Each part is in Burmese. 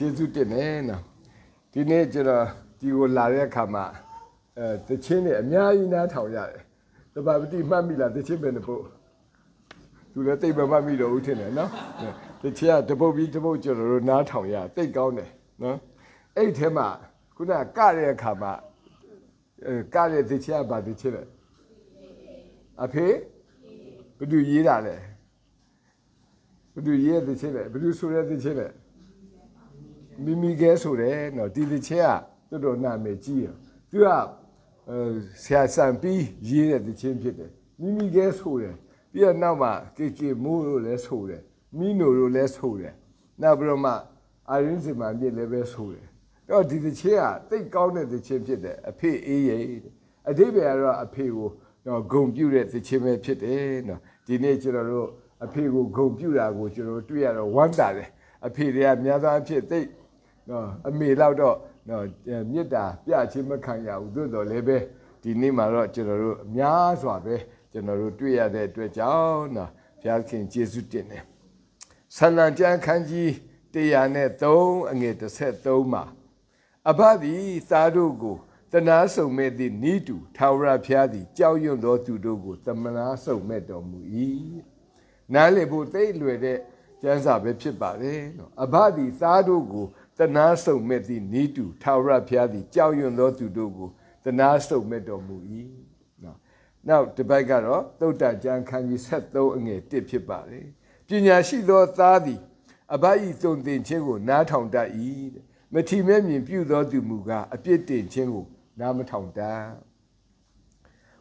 ကျေးဇူးတင်တယ်နော်ဒီနေ့ကျွန်တော်ဒီကိုလာတဲ့အခါမှာတချင်းနဲ့အများကြီးနားထောင်ရတယ်တပါပတိမှတ်မိလားတချင်းပဲတပုတ်သူလည်းတိတ်မမှတ်မိတော့ဘူးထင်တယ်နော်တချင်းကတပုတ်ပြီးတပုတ်ကျွန်တော်တို့နားထောင်ရတိတ်ကောင်းတယ်နော်အဲ့ထဲမှာခုနကတဲ့အခါမှာကတဲ့တချင်းကဘာတချင်းလဲအဖေဘယ်သူရေးတာလဲဘယ်သူရေးတဲ့ချင်းလဲဘယ်သူဆိုတဲ့ချင်းလဲမိမိကဲဆိုတယ်နော်ဒီတစ်ချက်ကတော်တော်နာမည်ကြီးတယ်သူကဆရာစံပြီးရေးတဲ့တစ်ချင်းဖြစ်တယ်မိမိကဲဆိုတယ်ပြီးတော့နောက်မှကေမိုးလို့လည်းဆိုတယ်မီနိုလို့လည်းဆိုတယ်နောက်ပြီးတော့မှအာရင်းစင်မာမြင့်လည်းပဲဆိုတယ်တော့ဒီတစ်ချက်ကတိတ်ကောင်းတဲ့တစ်ချင်းဖြစ်တယ်အဖေအေးရဲ့အတိပ္ပယ်ကတော့အဖေကိုတော့ဂုံပြုတ်တဲ့တစ်ချင်းပဲဖြစ်တယ်နော်ဒီနေ့ကျွန်တော်တို့အဖေကိုဂုံပြုတ်တာကိုကျွန်တော်တွေ့ရတော့ဝမ်းသာတယ်အဖေတွေကများသောအားဖြင့်တိတ်နော်အမေလောက်တော့နော်မေတ္တာပြချင်းမခံရဘူးသို့တော်လည်းပဲဒီနေ့မှာတော့ကျွန်တော်တို့အများစွာပဲကျွန်တော်တို့တွေ့ရတဲ့အတွက်ကြောင့်နော်ဘုရားခင်ကျေးဇူးတင်တယ်ဆန္ဒကြံခန်းကြီး103အငယ်13မှာအဘသည်သားတို့ကိုတနာဆုံမဲ့သည့်ဤတူထာဝရဘုရားသည်ကြောက်ရွံ့သောသူတို့ကိုတမနာဆုံမဲ့တော်မူ၏နားလေဖို့သိလွယ်တဲ့ကျမ်းစာပဲဖြစ်ပါတယ်နော်အဘသည်သားတို့ကိုတနာဆုံမဲ့သည့်ဤတူထာဝရဘုရားသည်ကြောက်ရွံ့သောသူတို့ကိုတနာဆုံမဲ့တော်မူ၏နော်နောက်တစ်ပိုက်ကတော့သုတ္တကျမ်းခန်းကြီး73အငယ်1ဖြစ်ပါတယ်ပညာရှိသောသားသည်အဘ၏သုံးသင်ခြင်းကိုနားထောင်တတ်၏မထီမဲ့မြင်ပြုသောသူမူကားအပြစ်တင်ခြင်းကိုနားမထောင်တတ်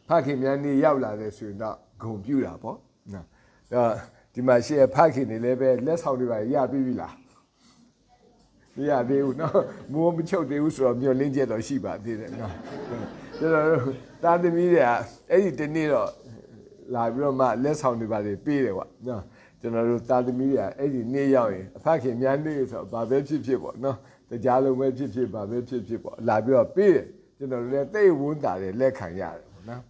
ဖခင်များနေရောက်လာတဲ့ဆိုရင်တော့ဂုံပြူတာပေါ့နော်ဒီမှာရှိဖခင်တွေလည်းပဲလက်ဆောင်တွေပါရပြီးပြီလားမရသေးဘူးနော်မိုးမချုပ်သေးဘူးဆိုတော့မျောလင်းချက်တော့ရှိပါသေးတယ်နော်ကျွန်တော်တို့သားသမီးတွေကအဲ့ဒီတနေ့တော့လာပြီးတော့မှလက်ဆောင်တွေပါပေးတယ်ကွာနော်ကျွန်တော်တို့သားသမီးတွေကအဲ့ဒီနေ့ရောက်ရင်အဖခင်များနေဆိုတော့ဘာပဲဖြစ်ဖြစ်ပေါ့နော်တရားလုံးပဲဖြစ်ဖြစ်ဘာပဲဖြစ်ဖြစ်ပေါ့လာပြီးတော့ပေးတယ်ကျွန်တော်တို့လည်းတိတ်ဝန်းတာတယ်လက်ခံရတယ်ပေါ့နော်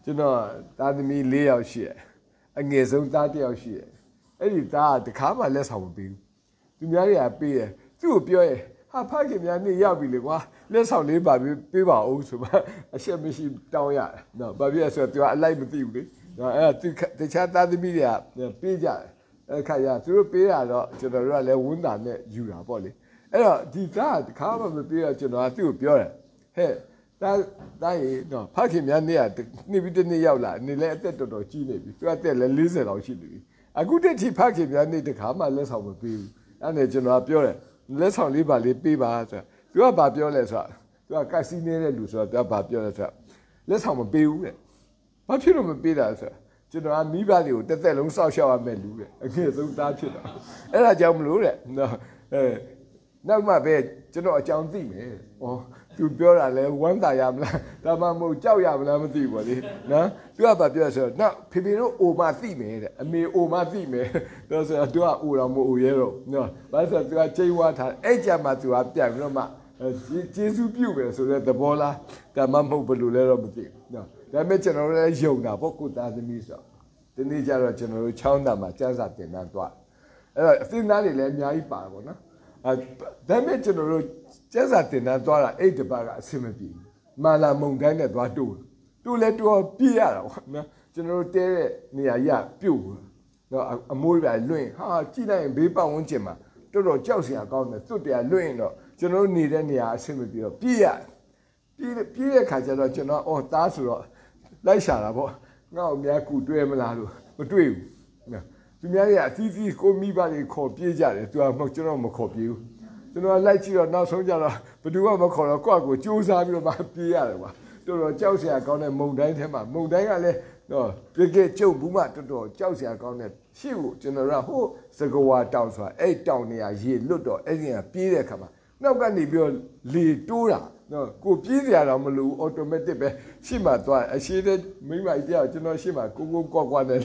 ကျွန်တော်သားသမီး4ယောက်ရှိတယ်အငယ်ဆုံးသား1ယောက်ရှိတယ်အဲ့ဒီသားကတခါမှလက်ဆောင်မပေးဘူးသူများတွေကပေးတယ်သူ့ကိုပြောရင်ဟာဖခင်များနေရောက်ပြီလေကွာလက်ဆောင်လေးပါပေးပါဦးဆိုမှအရှက်မရှိတောင်းရတယ်နော်ဘာဖြစ်လဲဆိုတော့သူကအလိုက်မသိဘူးလေနော်အဲ့သူတခြားသားသမီးတွေကပေးကြတယ်အဲ့ခါကျသူတို့ပေးတာတော့ကျွန်တော်တို့ကလည်းဝန်းတာနဲ့ယူတာပေါ့လေအဲ့တော့ဒီသားတခါမှမပေးတော့ကျွန်တော်ကသူ့ကိုပြောတယ်ဟဲ့တားရေနော်ဖခင်များနေရနေ့ပြီးတစ်နေ့ရောက်လာနေလဲအသက်တော်တော်ကြီးနေပြီသူကအသက်လည်း40လောက်ရှိနေပြီအခုတည်းထိဖခင်များနေတခါမှလက်ဆောင်မပေးဘူးအဲ့နဲ့ကျွန်တော်ကပြောတယ်လက်ဆောင်လေးပါလေးပေးပါဆိုသူကဘာပြောလဲဆိုတော့သူကကက်စီနေတဲ့လူဆိုတော့သူကဘာပြောလဲဆိုတော့လက်ဆောင်မပေးဘူးတဲ့ဘာဖြစ်လို့မပေးတာဆိုတော့ကျွန်တော်ကမိဘတွေကိုတစ်သက်လုံးစောက်ရှောက်ရမယ်လူတဲ့အငယ်ဆုံးသားဖြစ်တော့အဲ့ဒါကြောင့်မလို့တဲ့နော်နောက်မှပဲကျွန်တော်အကြောင်းသိမယ်ဩသူပြောတာလဲဝမ်းသာရမလားဒါမှမဟုတ်ကြောက်ရမလားမသိဘူးပေါ့လေနော်သူကဘာပြောဆိုတော့နောက်ဖေဖေတို့အိုမသိမယ်တဲ့အမေအိုမသိမယ်တော့ဆိုတော့သူကအိုတော်မအိုရဲတော့နော်ဘာလို့ဆိုတော့သူကချိန်ဝါထားအဲ့ကြမှာသူကပြန်ပြီးတော့မှကျေးဇူးပြုမယ်ဆိုတဲ့သဘောလားဒါမှမဟုတ်ဘယ်လိုလဲတော့မသိဘူးနော်ဒါပေမဲ့ကျွန်တော်လည်းယုံတာပေါ့ကိုသားသမီးဆိုဒီနေ့ကျတော့ကျွန်တော်တို့ချောင်းတာမှာစံစာတင်တန်းသွားအဲ့တော့အသင်းသားတွေလည်းအများကြီးပါပေါ့နော်ဒါမဲ့ကျွန်တော်တို့ကျက်စာတင်တန်းသွားတာအဲ့တပတ်ကအဆင်မပြေမာလာမုံတိုင်းနဲ့သွားတိုးလဲတိုးပြေးရတာပေါ့နော်ကျွန်တော်တို့တဲတဲ့နေရာရပြုတ်နော်အမိုးပြလွင့်ဟာကြည့်လိုက်ရင်ဘေးပတ်ဝန်းကျင်မှာတော်တော်ကြောက်စရာကောင်းတယ်သွတ်တရားလွင့်တော့ကျွန်တော်တို့နေတဲ့နေရာအဆင်မပြေတော့ပြေးတဲ့ခါကျတော့ကျွန်တော်အော်တားဆိုတော့လိုက်ရှာတာပေါ့ငါ့ကိုများကူတွဲမလားလို့မတွေ့ဘူးနော်သူများတွေကအသီးသီးကိုမိဘတွေခေါ်ပြေးကြတယ်သူကမဟုတ်ကျွန်တော်မခေါ်ပြေးဘူးကျွန်တော်လိုက်ကြည့်တော့နောက်ဆုံးကျတော့ဘယ်သူမှမခေါ်တော့ကိုယ့်ကိုစူးစမ်းပြီးတော့မှပြေးရတယ်ကွာတော်တော်ကြောက်စရာကောင်းတဲ့မုံတိုင်းထဲမှာမုံတိုင်းကလည်းတော့ပြကဲကျုပ်ဘူးမှတော်တော်ကြောက်စရာကောင်းတဲ့ရှေ့ကိုကျွန်တော်ကဟိုစကဝါတောင်ဆိုတာအဲ့တောင်နေရာရေလွတ်တော့အဲ့ဒီကပြေးတဲ့အခါမှာနောက်ကနေပြီးတော့လေတိုးတာနော်ကိုပြေးစရာတော့မလိုဘူးအော်တိုမက်တစ်ပဲရှေ့မှာသွားအရှိတဲ့မိမကြီးတယောက်ကျွန်တော်ရှေ့မှာကိုကွာနဲ့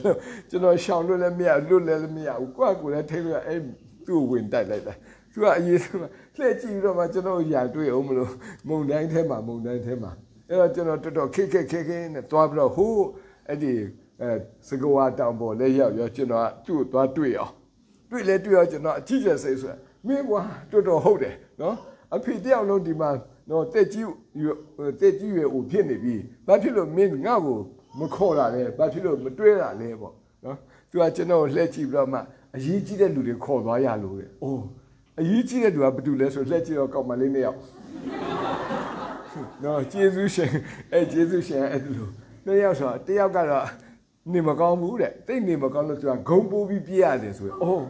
ကျွန်တော်ရှောင်လွတ်လည်းမရလွတ်လည်းမရဘူးကိုလည်းထိလို့အဲ့သူ့ဝင်တိုက်လိုက်တာသူကအရေးဆုံးလှည့်ကြည့်ပြီးတော့မှကျွန်တော်ရာတွေ့အောင်မလို့မုံတိုင်းထဲမှာအဲ့တော့ကျွန်တော်တော်တော်ခိနဲ့သွားပြီးတော့ဟိုးအဲ့ဒီစကဝါတောင်ပေါ်လဲရောက်ရောကျွန်တော်ကသူ့ကိုသွားတွေ့အောင်တွေ့လဲတွေ့ရောကျွန်တော်အကြည့်ကျစိတ်ဆို မင်းကွာတော်တော်ဟုတ်တယ်နော်အဖေတယောက်လုံးဒီမှာနော်တက်ကြီးရွယ်ဦးဖြစ်နေပြီဘာဖြစ်လို့မင်းငါ့ကိုမခေါ်တာလဲဘာဖြစ်လို့မတွဲတာလဲပေါ့နော်သူကကျွန်တော်လှည့်ကြည့်ပြီးတော့မှအရေးကြီးတဲ့လူတွေခေါ်သွားရလို့တဲ့အိုးအရေးကြီးတဲ့လူကဘာတူလဲဆိုလှည့်ကြည့်တော့ကောက်မလေးနှစ်ယောက်နော်ကျေးဇူးရှင်ကျေးဇူးရှင်အဲ့လိုနှစ်ယောက်ဆိုတယောက်ကတော့နေမကောင်းဘူးတဲ့တိတ်နေမကောင်းလို့သူကဂုံပိုးပြီးပြရတယ်ဆိုရင်အိုး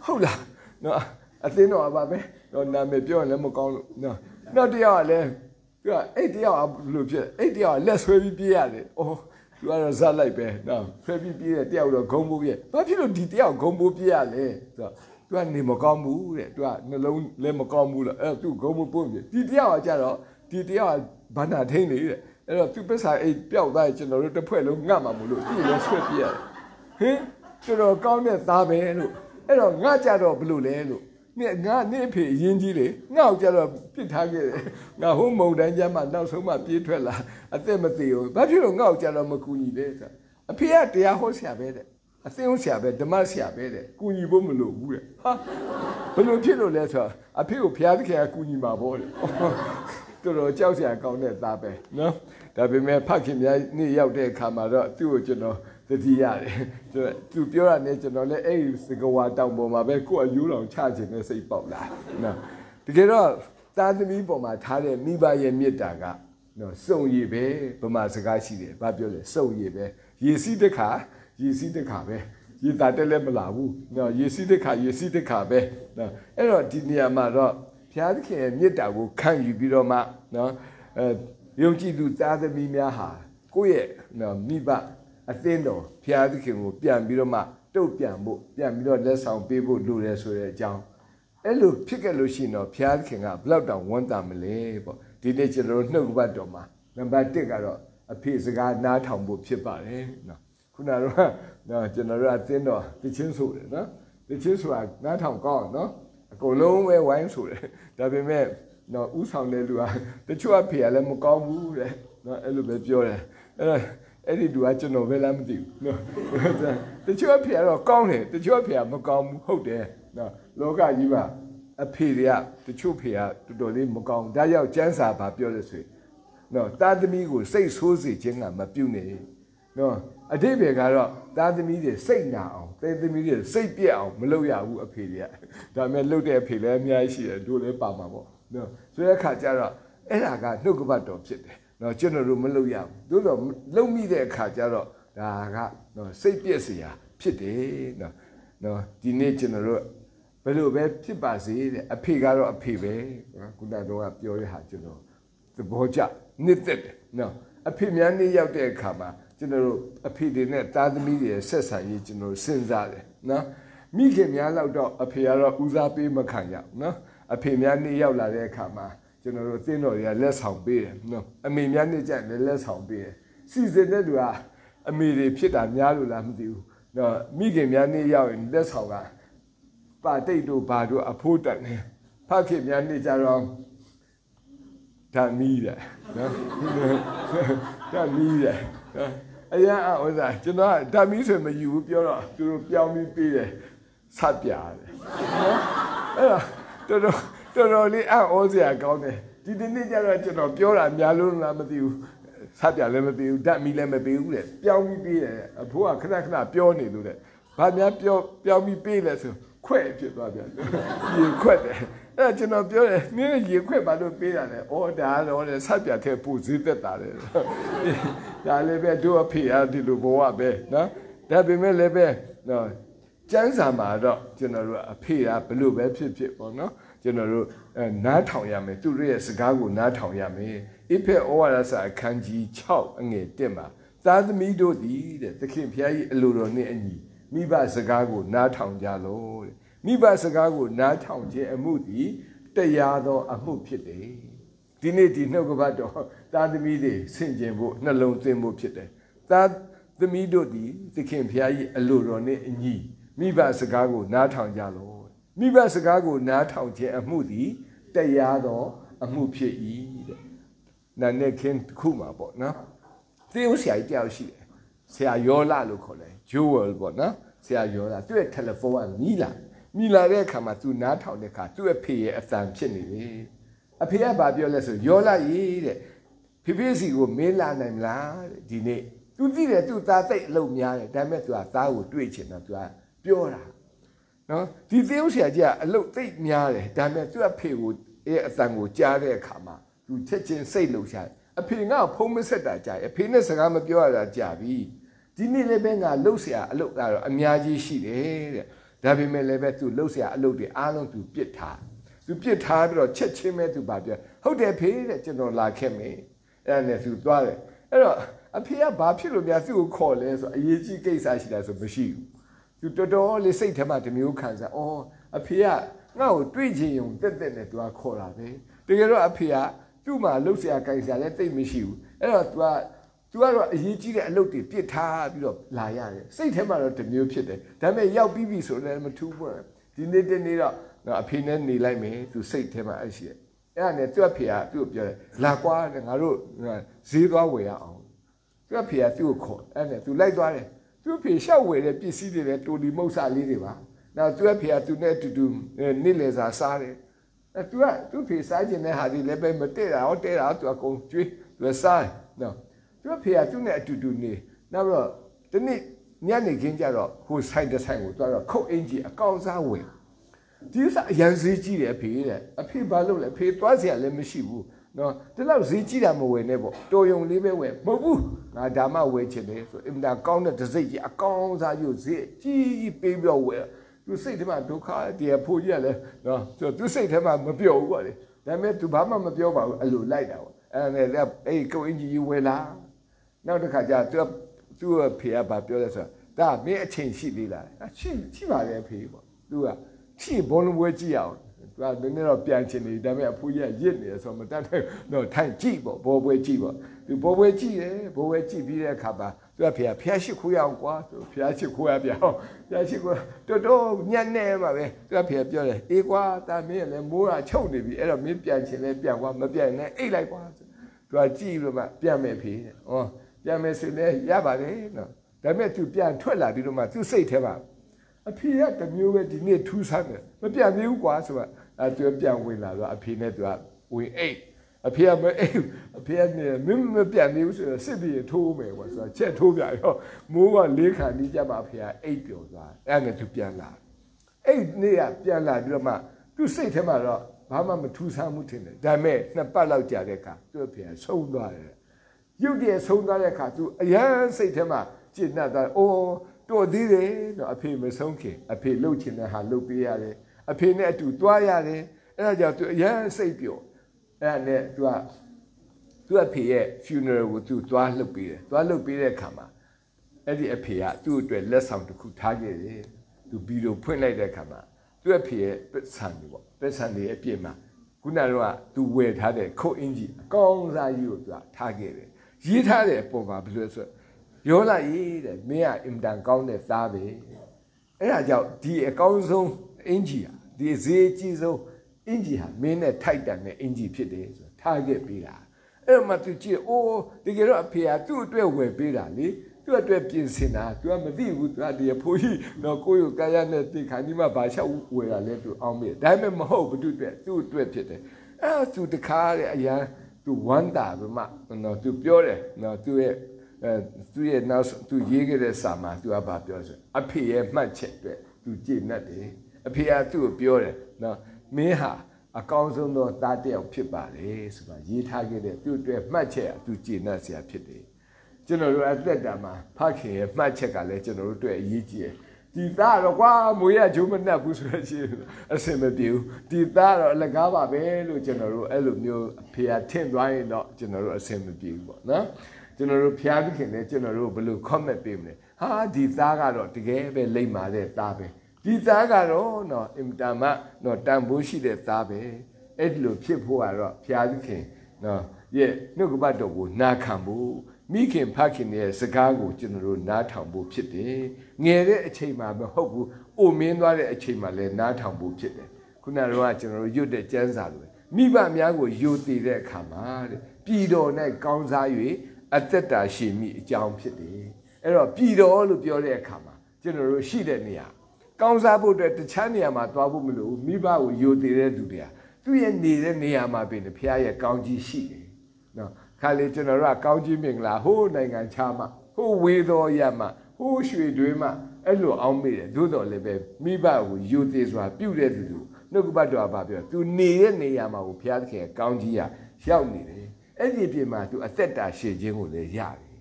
ဟုတ်လားနော်အသင်းတော်ကပါပဲတော့နာမည်ပြောရင်လည်းမကောင်းလို့နော်နောက်တယောက်ကလည်းသူကအဲ့တယောက်ကဘယ်လိုဖြစ်အဲ့တယောက်ကလက်ဆွဲပြီးပြေးရတယ်။အော်သူကတော့ဇက်လိုက်ပဲနော်ဆွဲပြီးပြေးတဲ့တယောက်တော့ဂုံပိုးပြေး။ဘာဖြစ်လို့ဒီတယောက်ဂုံပိုးပြေးရလဲ။ဆိုတော့သူကနေမကောင်းဘူးတဲ့။သူကနှလုံးလည်းမကောင်းဘူးလို့အဲ့သူဂုံပိုးပို့ပြေး။ဒီတယောက်ကကြတော့ဒီတယောက်ကဘာနာထိန်နေတဲ့။အဲ့တော့သူပစ္စာအိတ်ပျောက်သွားရင်ကျွန်တော်တို့တစ်ဖွဲ့လုံးငတ်မှာမလို့သူ့လည်းဆွဲပြေးရတယ်။ဟင်ကျွန်တော်ကောင်းတဲ့သားပဲလို့အဲ့တော့ငါကြတော့ဘလို့လဲလို့ငါနေဖေအရင်ကြီးလေငါ့ကိုကြတော့ပြစ်ထားခဲ့တယ်ငါဟိုးမုံတိုင်းကျမှနောက်ဆုံးမှပြေးထွက်လာအသက်မသေးဘူးဘာဖြစ်လို့ငါ့ကိုကြတော့မကူညီလဲဆိုအဖေကတရားဟောဆရာပဲတဲ့အသင်းဟောဆရာပဲဓမ္မဆရာပဲတဲ့ကူညီဖို့မလိုဘူးတဲ့ဟာဘယ်လိုဖြစ်လို့လဲဆိုအဖေကိုဘုရားသခင်ကကူညီမှာပေါ့တဲ့တော်တော်ကြောက်စရာကောင်းတဲ့သားပဲနော်ဒါပေမဲ့ဖခင်များနေ့ရောက်တဲ့အခါမှာတော့သူ့ကိုကျွန်တော်တတိရတယ်သူပြောရတဲ့ကျွန်တော်လည်းအဲ့ဒီစကဝါတောင်ပေါ်မှာပဲကိုယ့်အယူတော်ချခြင်းနဲ့စိတ်ပေါက်လာနော်တကယ်တော့သားသမီးပေါ်မှာထားတဲ့မိဘရဲ့မေတ္တာကနော်စုံရည်ပဲဗမာစကားရှိတယ်ဘာပြောလဲစုံရည်ပဲရေစီးတခါပဲရေတာတက်လည်းမလာဘူးနော်ရေစီးတခါပဲနော်အဲ့တော့ဒီနေရာမှာတော့ဘုရားသခင်ရဲ့မေတ္တာကိုခံယူပြီးတော့မှနော်ယုံကြည်သူသားသမီးများဟာကိုယ့်ရဲ့နော်မိဘအသင်းတော်ဘုရားသခင်ကိုပြန်ပြီးတော့မှတုတ်ပြန်ဖို့ပြန်ပြီးတော့လက်ဆောင်ပေးဖို့လိုတယ်ဆိုတဲ့အကြောင်းအဲ့လိုဖြစ်ခဲ့လို့ရှိရင်တော့ဘုရားသခင်ကဘလောက်တောင်ဝမ်းသာမလဲပေါ့ဒီနေ့ကျွန်တော်တို့နှုတ်ကပတ်တော်မှာနံပါတ်1ကတော့အဖေစကားနားထောင်ဖို့ဖြစ်ပါတယ်နော်ခုနကတော့နော်ကျွန်တော်တို့အသင်းတော်တချင်းဆိုတယ်နော်တချင်းဆိုတာနားထောင်ကောင်းနော်အကုန်လုံးပဲဝိုင်းဆိုတယ်ဒါပေမဲ့နော်ဥဆောင်တဲ့လူကတချို့အဖေကလည်းမကောင်းဘူးတဲ့နော်အဲ့လိုပဲပြောတယ်အဲ့ဒီလူကကျွန်တော်ပဲလားမသိဘူးနော်တချို့အဖေကတော့ကောင်းတယ်တချို့အဖေကမကောင်းဘူးဟုတ်တယ်နော်လောကကြီးမှာအဖေတွေကတချို့ဖေကတော်တော်လေးမကောင်းဒါကြောင့်ကျမ်းစာဘာပြောလဲဆိုရင်နော်သားသမီးကိုစိတ်ဆိုးစေခြင်းကမပြုနဲ့နော်အတိပ္ပယ်ကတော့သားသမီးတွေစိတ်နာအောင်သားသမီးတွေစိတ်ပြက်အောင်မလုပ်ရဘူးအဖေတွေကဒါပေမဲ့လုပ်တဲ့အဖေလည်းအများကြီးရှိတယ်တို့လည်းပါမှာပေါ့နော်ဆိုတဲ့အခါကျတော့အဲ့ဒါကနှုတ်ကပတ်တော်ဖြစ်တယ်နော်ကျွန်တော်တို့မလုပ်ရဘူးသို့တော့လုံမိတဲ့အခါကျတော့ဒါကနော်စိတ်ပြည့်စရာဖြစ်တယ်နော်ဒီနေ့ကျွန်တော်တို့ဘယ်လိုပဲဖြစ်ပါစေတဲ့အဖေကတော့အဖေပဲခုနကတော့ပြောရဟာကျွန်တော်သဘောကျနှစ်သက်တယ်နော်အဖေများနေ့ရောက်တဲ့အခါမှာကျွန်တော်တို့အဖေတွေနဲ့သားသမီးတွေဆက်ဆံရေးကျွန်တော်စဉ်းစားတယ်နော်မိခင်များလောက်တော့အဖေကတော့ဦးစားပေးမခံရဘူးနော်အဖေများနေ့ရောက်လာတဲ့အခါမှာကျွန်တော်တို့အသင်းတော်တွေကလက်ဆောင်ပေးတယ်နော်အမေများနေကြတယ်လက်ဆောင်ပေးတယ်စီစဉ်တဲ့လူကအမေတွေဖြစ်တာများလို့လားမသိဘူးနော်မိခင်များနေရောက်ရင်လက်ဆောင်ကပါတိတ်တို့ဘာတို့အဖိုးတက်နေဖခင်များနေကြတော့ဒါမီးတယ်နော်ဒါမီးတယ်အရာဥစားကျွန်တော်ဒါမီးဆိုမယူဘူးပြောတော့သူတို့ပြောင်းပြီးပေးတယ်ဆက်ပြတယ်နော်အဲ့တော့တော်တော်လေးအော်စရာကောင်းတယ်ဒီနေ့ကျတော့ကျွန်တော်ပြောတာများလို့လားမသိဘူးဆက်ပြလည်းမပေးဘူးဓာတ်မီလည်းမပေးဘူးတဲ့ပြောင်းပြီးပေးတယ်အဖိုးကခဏပြောနေလို့တဲ့ဘာများပြောင်းပြီးပေးလဲဆိုခွဲ့ဖြစ်သွားပြန်ရေခွက်တယ်အဲ့ကျွန်တော်ပြောတယ်နင်းရေခွက်ဘာလို့ပေးတာလဲအော်ဒါတော့လေဆက်ပြတဲ့ပူစည်းသက်တာလေဒါလည်းပဲတို့အဖေအားဒီလိုဘဝပဲနော်ဒါပေမဲ့လည်းပဲနော်ကျမ်းစာမှာတော့ကျွန်တော်တို့အဖေကဘလို့ပဲဖြစ်ပေါ့နော်ကျွန်တော်တို့နားထောင်ရမယ်သူတို့ရဲ့စကားကိုနားထောင်ရမယ်အိဖေဩဝါဒစာအခန်းကြီး6အငယ်1မှာသားသမီးတို့သည်တဲ့သခင်ဖျားကြီးအလိုတော်နှင့်အညီမိဘစကားကိုနားထောင်ကြလို့တဲ့မိဘစကားကိုနားထောင်ခြင်းအမှုသည်တရားသောအမှုဖြစ်တယ်ဒီနေ့ဒီနှုတ်ကပတ်တော်သားသမီးတွေဆင်ခြင်ဖို့နှလုံးသွင်းဖို့ဖြစ်တယ်သားသမီးတို့သည်သခင်ဖျားကြီးအလိုတော်နှင့်အညီမိဘစကားကိုနားထောင်ကြလို့မိဘစကားကိုနားထောင်ခြင်းအမှုသည်တရားသောအမှုဖြစ်၏တဲ့နာနဲ့ခင်ခုမှာပေါ့နော်သေဦးဆရာကြီးတယောက်ရှိတယ်ဆရာယောလလို့ခေါ်တယ်ဂျိုဝယ်ပေါ့နော်ဆရာယောလသူ့ရဲ့တယ်လီဖုန်းကမီးလာ မိလာတဲ့အခါမှာသူနားထောင်တဲ့အခါသူ့အဖေရဲ့အသံဖြစ်နေတယ်အဖေကဘာပြောလဲဆိုရောလာရေးတဲ့ဖေဖေစီကိုမင်းလာနိုင်မလားတဲ့ဒီနေ့သူသိတယ်သူသားသိအလုပ်များတယ်ဒါပေမဲ့သူကသားကိုတွေ့ချင်တာသူကပြောတာနော်ဒီသေုပ်ဆရာကြီးကအလုပ်သိများတယ်ဒါပေမဲ့သူ့အဖေကိုအသံကိုကြားတဲ့အခါမှာသူချက်ချင်းစိတ်လှုပ်ရှားအဖေငါ့ဖုံးမဆက်တာကြာအဖေနဲ့စကားမပြောရတာကြာပြီဒီနေ့လည်းပဲငါလှုပ်ရှားအလုပ်ကတော့အများကြီးရှိတယ်တဲ့ဒါပေမဲ့လည်းပဲသူလှုပ်ရှားအလုပ်တွေအားလုံးသူပြစ်ထားသူပြစ်ထားပြီးတော့ချက်ချင်းပဲသူပါပြောဟုတ်တယ်ဖေတဲ့ကျွန်တော်လာခဲ့မယ်အဲ့ဒါနဲ့သူသွားတယ်အဲ့တော့အဖေကဘာဖြစ်လို့များသူ့ကိုခေါ်လဲဆိုအရေးကြီးကိစ္စရှိတာဆိုမရှိဘူးသူတော်တော်လေးစိတ်ထဲမှာတမျိုးခံစားအော်အဖေကငါ့ကိုတွေ့ချင်ုံတက်တက်နဲ့သူကခေါ်တာပဲတကယ်တော့အဖေကသူ့မှာလှုပ်ရှားကြိုက်စားလည်းတိတ်မရှိဘူးအဲ့တော့သူကတော့အရေးကြီးတဲ့အလုပ်တွေပြစ်ထားပြီးတော့လာရတယ်စိတ်ထဲမှာတော့တမျိုးဖြစ်တယ်ဒါပေမဲ့ရောက်ပြီးပြီဆိုလည်းမထူးဘူးဒီနေ့တနေ့တော့အဖေနဲ့နေလိုက်မယ်သူစိတ်ထဲမှာအဲ့ရှိတယ်အဲ့ဒါနဲ့သူ့အဖေကသူ့ကိုပြောတယ်လာကွာငါတို့ဈေးသွားဝယ်ရအောင်သူ့အဖေကသူ့ကိုခေါ်အဲ့နဲ့သူလိုက်သွားတယ်သူ့အဖေရှောက်ဝယ်တဲ့ပစ္စည်းတွေလည်းတူလီမုတ်စာလေးတွေပါနောက်သူ့အဖေကသူနဲ့အတူတူနေ့လည်စာစားတယ်သူကသူ့ဖေစားခြင်းနဲ့ဟာဒီလည်းပဲမတည့်တာဟောတဲတာသူအကုန်ကျွေးသူစားတယ်နော်သူ့ဖေကသူ့နဲ့အတူတူနေနောက်တော့ဒီနေ့ညနေခင်းကျတော့ဟိုဆိုင်တစ်ဆိုင်ကိုသွားတော့ခုတ်အင်ကြီးအကောင်စားဝင်ဒီစားအရန်ဈေးကြီးတယ်အဖေတဲ့အဖေဘာလုပ်လဲအဖေသွားเสียလည်းမရှိဘူးနော်ဒီလောက်ဈေးကြီးတာမဝယ်နဲ့ပေါ့တော်ယုံလေးပဲဝယ်မဟုတ်ဘူးငါဒါမှဝယ်ချင်တယ်ဆိုအင်တာကောင်းတဲ့တစ်စိတ်ကြီးအကောင်စားယူဈေးကြီးပေးပြီးတော့ဝယ်သူစိတ်ထဲမှာဒုက္ခတရားဖို့ကြီးရလဲနော်သူစိတ်ထဲမှာမပြောဘူးပေါ့လေဒါပေမဲ့သူဘာမှမပြောပါဘူးအဲ့လိုလိုက်တာပေါ့အဲ့ဒါအဲ့ကိုအင်ကြီးဝယ်လာနောက်တစ်ခါကျသူ့ဖေကဘာပြောလဲဆိုတော့ဒါမင်းအချိန်ရှိသေးလားရှိပါလေဖေပေါ့သူကရှိဘောလုံးပွဲကြည့်အောင်သူကနည်းနည်းတော့ပြန်ချင်နေဒါပေမဲ့အဖိုးကြီးကရစ်နေတယ်ဆိုတော့မတတ်တဲ့တော့ထိုင်ကြည့်ပေါ့ဘောပွဲကြည့်ပေါ့သူဘောပွဲကြည့်တယ်ဘောပွဲကြည့်ပြီးတဲ့အခါမှာသူကဖေကဖျားရှိခိုးရအောင်ကွာသူဖျားရှိခိုးရပြအောင်ဖျားရှိခိုးတော်ညံ့နေမှာပဲသူကဖေကပြောတယ်အေးကွာတာမင်းလည်းမိုးကချုပ်နေပြီအဲ့တော့မင်းပြန်ချင်လဲပြန်ကွာမပြန်နဲ့အိတ်လိုက်ကွာသူကကြည့်လို့မှပြန်မယ်ဖေတဲ့ဩပြန်မယ်ဆိုလဲရပါတယ်နော်ဒါပေမဲ့သူပြန်ထွက်လာပြီးတော့မှသူစိတ်ထဲမှာအဖေကတမျိုးပဲဒီနေ့ထူးဆန်းတယ်မပြန်သေးဘူးကွာဆိုတော့သူပြန်ဝင်လာတော့အဖေနဲ့သူကဝင်အိတ်အဖေကမအိတ်အဖေကနေမင်းမပြန်သေးဘူးဆိုတော့စစ်ပြီးထိုးမယ်ကွာဆိုတော့ချက်ထိုးပြရောမိုးကလေးခါနီးကြမှာအဖေကအိတ်ပျော်သွားအဲ့နဲ့သူပြန်လာအိတ်နေ့ကပြန်လာပြီးတော့မှသူစိတ်ထဲမှာတော့ဘာမှမထူးဆန်းမှုထင်တယ်ဒါပေမဲ့နှစ်ပတ်လောက်ကြာတဲ့အခါသူ့အဖေကဆုံးသွားတယ်ရုပ်တည်းဆုံးသွားတဲ့အခါသူအရန်စိတ်ထဲမှာကျဉ်းတ်သွားအိုးတော်သေးတယ်တော့အဖေမဆုံးခင်အဖေလှုပ်ချင်တဲ့ဟာလှုပ်ပေးရတယ်အဖေနဲ့အတူတွားရတယ်အဲ့ဒါကြောင့်သူအရန်စိတ်ပျော်အဲ့ဒါနဲ့သူ့အဖေရဲ့ funeral ကိုသူတွားလှုပ်ပေးတယ်တွားလှုပ်ပေးတဲ့အခါမှာအဲ့ဒီအဖေကသူ့အတွက်လက်ဆောင်တစ်ခုထားခဲ့တယ်သူဗီဒီယိုဖွင့်လိုက်တဲ့အခါမှာသူ့အဖေရဲ့ပစ္စံတွေပေါ့ပစ္စံတွေအပြည့်မှာခုနကတော့သူဝယ်ထားတဲ့ခုတ်အင်ကြီးအကောင်စားကြီးကိုသူထားခဲ့တယ်ရေးထားတဲ့အပေါ်မှာဘယ်လိုဆိုရောလိုက်ရေးတဲ့မင်းကအင်တန်ကောင်းတဲ့သားပဲအဲ့ဒါကြောင့်ဒီအကောင်းဆုံးအင်ကြီးဟာဒီဈေးကြီးဆုံးအင်ကြီးဟာမင်းနဲ့ထိုက်တန်တဲ့အင်ကြီးဖြစ်တယ်ဆိုထားခဲ့ပေးတာအဲ့မှသူကြည့်အိုးတကယ်တော့အဖေကသူ့အတွက်ဝယ်ပေးတာလေသူ့အတွက်ပြင်ဆင်တာသူကမသိဘူးသူကဒီအဖိုးကြီးတော့ကိုယ့်ကိုကာယနဲ့တိခါဒီမှာဘာချက်ဝယ်တာလဲသူအောင်မေးဒါပေမဲ့မဟုတ်ဘူးသူ့အတွက်ဖြစ်တယ်အဲ့သူတခါတဲ့အရန်သူဝမ်းတာပဲမှနော်သူပြောတယ်နော်သူရဲ့နောက်သူရေးခဲ့တဲ့စာမှာသူကဘာပြောဆိုအဖေရဲ့မှတ်ချက်အတွက်သူကြည်နပ်တယ်အဖေကသူ့ကိုပြောတယ်နော်မင်းဟာအကောင်းဆုံးသောသားတစ်ယောက်ဖြစ်ပါလေဆိုတာရေးထားခဲ့တဲ့သူ့အတွက်မှတ်ချက်ကသူကြည်နပ်စရာဖြစ်တယ်ကျွန်တော်တို့အသက်တာမှာဖခင်ရဲ့မှတ်ချက်ကလည်းကျွန်တော်တို့အတွက်အရေးကြီးတယ်ဒီသားတော့ကွာမွေရဂျုံမနှက်ဘူးဆိုတော့ရှိအစင်မပြေဘူးဒီသားတော့အလကားပါပဲလို့ကျွန်တော်တို့အဲ့လိုမျိုးအဖေကထင်သွားရင်တော့ကျွန်တော်တို့အစင်မပြေဘူးပေါ့နော်ကျွန်တော်တို့ဖျားသခင်လည်းကျွန်တော်တို့ဘယ်လို comment ပေးမလဲဟာဒီသားကတော့တကယ်ပဲလိမ့်မာတဲ့သားပဲဒီသားကတော့နော်အင်တာမနော်တန်ဖိုးရှိတဲ့သားပဲအဲ့ဒီလိုဖြစ်ဖို့ကတော့ဖျားသခင်နော်ရဲ့နှုတ်ကပတ်တော်ကိုနာခံဖို့မိခင်ဖခင်ရဲ့စကားကိုကျွန်တော်တို့နားထောင်ဖို့ဖြစ်တယ်ငယ်တဲ့အချိန်မှာမဟုတ်ဘူးအိုမင်းသွားတဲ့အချိန်မှာလည်းနားထောင်ဖို့ဖြစ်တယ်ခုနကတော့ကျွန်တော်တို့ရွတ်တဲ့ကျမ်းစာလိုမိဘများကိုယိုတည်တဲ့အခါမှာတဲ့ပြည်တော်၌ကောင်းစား၍အသက်တာရှိမိအကြောင်းဖြစ်တယ်အဲ့တော့ပြည်တော်လို့ပြောတဲ့အခါမှာကျွန်တော်တို့ရှိတဲ့နေရာ ကောင်းစားဖို့အတွက်တခြားနေရာမှာသွားဖို့မလိုဘူးမိဘကိုယိုသေးတဲ့သူတွေကသူ့ရဲ့နေတဲ့နေရာမှာပြင်ဖျားရဲ့ကောင်းကြီးရှိတယ်နော်ခါလေကျွန်တော်တို့ကကောင်းကြီးမင်္ဂလာဟိုးနိုင်ငံခြားမှာဟိုးဝေတော်ရမှာဟိုးရွှေတွင်းမှာအဲ့လိုအောင်မိတယ်သို့တော်လည်းပဲမိဘကိုယိုသေးစွာပြုတဲ့သူနှုတ်ကပတ်တော်ကပြောသူနေတဲ့နေရာမှာကိုဘုရားသခင်ကောင်းကြီးရရောက်နေတယ်အဲ့ဒီပြင်မှာသူအသက်တာရှည်ခြင်းကိုလည်းရတယ်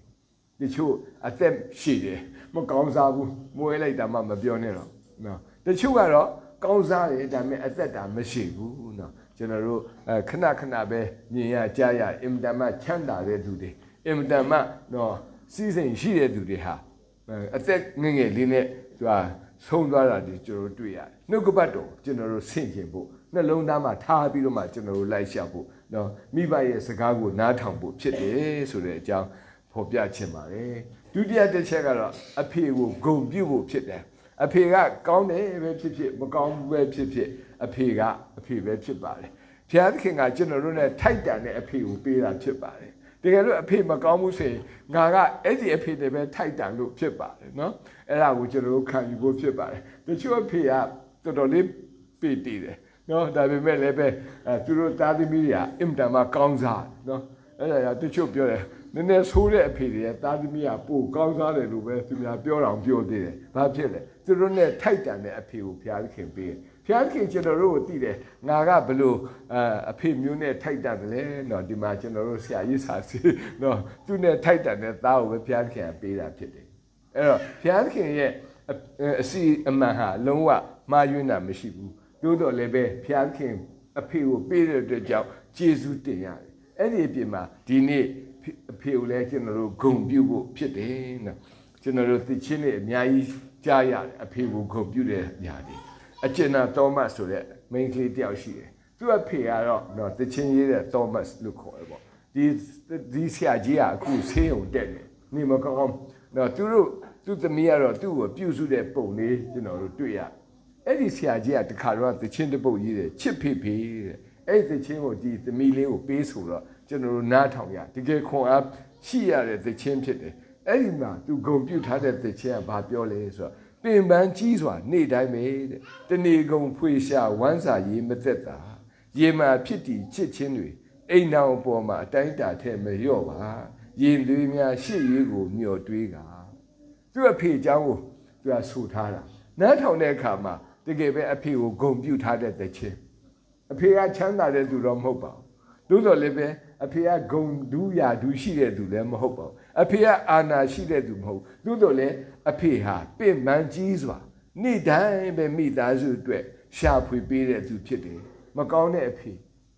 တချို့အသက်ရှည်တယ်မကောင်းစားဘူးမွေးလိုက်တာမှမပြောနဲ့တော့နော်တချို့ကတော့ကောင်းစားတယ်ဒါပေမဲ့အသက်တာမရှိဘူးနော်ကျွန်တော်တို့ခဏခဏပဲမြင်ရကြားရအင်တမချမ်းသာတဲ့သူတွေအင်တမနော်စီးစိမ်ရှိတဲ့သူတွေဟာအသက်ငယ်ငယ်လေးနဲ့သူကဆုံးသွားတာဒီကျွန်တော်တို့တွေ့ရတယ်နှုတ်ကပတ်တော်ကျွန်တော်တို့ဆင့်ကျင်ဖို့နှလုံးသားမှာထားပြီးတော့မှကျွန်တော်တို့လိုက်ရှာဖို့နော်မိဘရဲ့စကားကိုနားထောင်ဖို့ဖြစ်တယ်ဆိုတဲ့အကြောင်းဖော်ပြချင်ပါတယ်ဒုတိယတစ်ချက်ကတော့အဖေကိုဂုဏ်ပြုဖို့ဖြစ်တယ်အဖေကကောင်းတယ်ပဲဖြစ်ဖြစ်မကောင်းဘူးပဲဖြစ်ဖြစ်အဖေကအဖေပဲဖြစ်ပါတယ်ဘုရားသခင်ကကျွန်တော်တို့နဲ့ထိုက်တန်တဲ့အဖေကိုပေးတာဖြစ်ပါတယ်တကယ်လို့အဖေမကောင်းဘူးဆိုရင်ငါကအဲ့ဒီအဖေတွေပဲထိုက်တန်လို့ဖြစ်ပါတယ်နော်အဲ့ဒါကိုကျွန်တော်တို့ခံယူဖို့ဖြစ်ပါတယ်တချို့အဖေကတော်တော်လေးပေးတည်တယ်နော်ဒါပေမဲ့လည်းပဲသူတို့သားသမီးတွေကအင်တန်မှကောင်းစားနော်အဲ့ဒါတချို့ပြောတယ်နည်းနည်းဆိုးတဲ့အဖေတွေသားသမီးကပိုကောင်းစားတယ်လို့ပဲသူများပြောတော့ပြောသေးတယ်ဘာဖြစ်လဲသူတို့နဲ့ထိုက်တန်တဲ့အဖေကိုဘုရားသခင်ပေးဘုရားသခင်ကျွန်တော်တို့ကိုသိတယ်ငါကဘလို့အဖေမျိုးနဲ့ထိုက်တန်တယ်လေနော်ဒီမှာကျွန်တော်တို့ဆရာကြီးစာစီနော်သူနဲ့ထိုက်တန်တဲ့သားကိုပဲဘုရားသခင်ကပေးတာဖြစ်တယ်အဲ့တော့ဘုရားသခင်ရဲ့အစီအမှန်ဟာလုံးဝမှားယွင်းတာမရှိဘူးသို့တော်လည်းပဲဘုရားသခင်အဖေကိုပေးတဲ့အတွက်ကြောင့်ကျေးဇူးတင်ရတယ်အဲ့ဒီအပြင်မှာဒီနေ့အဖေကိုလည်းကျွန်တော်တို့ဂုဏ်ပြုဖို့ဖြစ်တယ်နော်ကျွန်တော်တို့သိချင်းနဲ့အများကြီးကြားရတယ်အဖေကိုဂုဏ်ပြုတဲ့ညာတွေအကျဉ်းသောမတ်ဆိုတဲ့မိန်းကလေးတယောက်ရှိတယ်သူ့အဖေကတော့နော်သိချင်းရေးတဲ့သောမတ်လို့ခေါ်တယ်ပေါ့ဒီဆရာကြီးကအခုဆေးရုံတက်တယ်နေမကောင်းနော်သူ့သမီးကတော့သူ့ကိုပြုစုတဲ့ပုံလေးကျွန်တော်တို့တွေ့ရအဲ့ဒီဆရာကြီးကတခါတော့သိချင်းတစ်ပုတ်ရေးတယ်ချစ်ဖေဖေတဲ့အဲ့ဒီသချင်းကိုဒီသမီးလေးကိုပေးဆိုတော့ကျွန်တော်တို့နားထောင်ရတကယ်ခွန်အားရှိရတဲ့သချင်းဖြစ်တယ်အဲ့ဒီမှာသူဂုဏ်ပြုထားတဲ့သချင်းကဘာပြောလဲဆိုတော့ပင်ပန်းကြီးစွာနေ့တိုင်းပဲတဲ့တဏီကုံဖွေရှာဝမ်းစာရေးမသက်တာရေမာဖြစ်တည်ချစ်ချင်းတွေအိမ်နောင်ပေါ်မှာအတိုင်းတာထဲမလျော့ပါရင်သွေးများရှေ့ရွေးကိုမျှော်တွေးကသူ့အဖေเจ้าကိုသူကဆူထားတာနားထောင်တဲ့အခါမှာတကယ်ပဲအဖေကိုဂုဏ်ပြုထားတဲ့သချင်းအဖေကချမ်းသာတဲ့သူတော့မဟုတ်ပါဘူးသို့တော်လည်းပဲအဖေကဂုံဒူးရာဒူးရှိတဲ့သူလည်းမဟုတ်ပါဘူးအဖေကအာနာရှိတဲ့သူမဟုတ်သို့တော်လည်းအဖေဟာပင်ပန်းကြီးစွာနေ့တိုင်းပဲမိသားစုအတွက်ရှာဖွေပေးတဲ့သူဖြစ်တယ်မကောင်းတဲ့အဖေ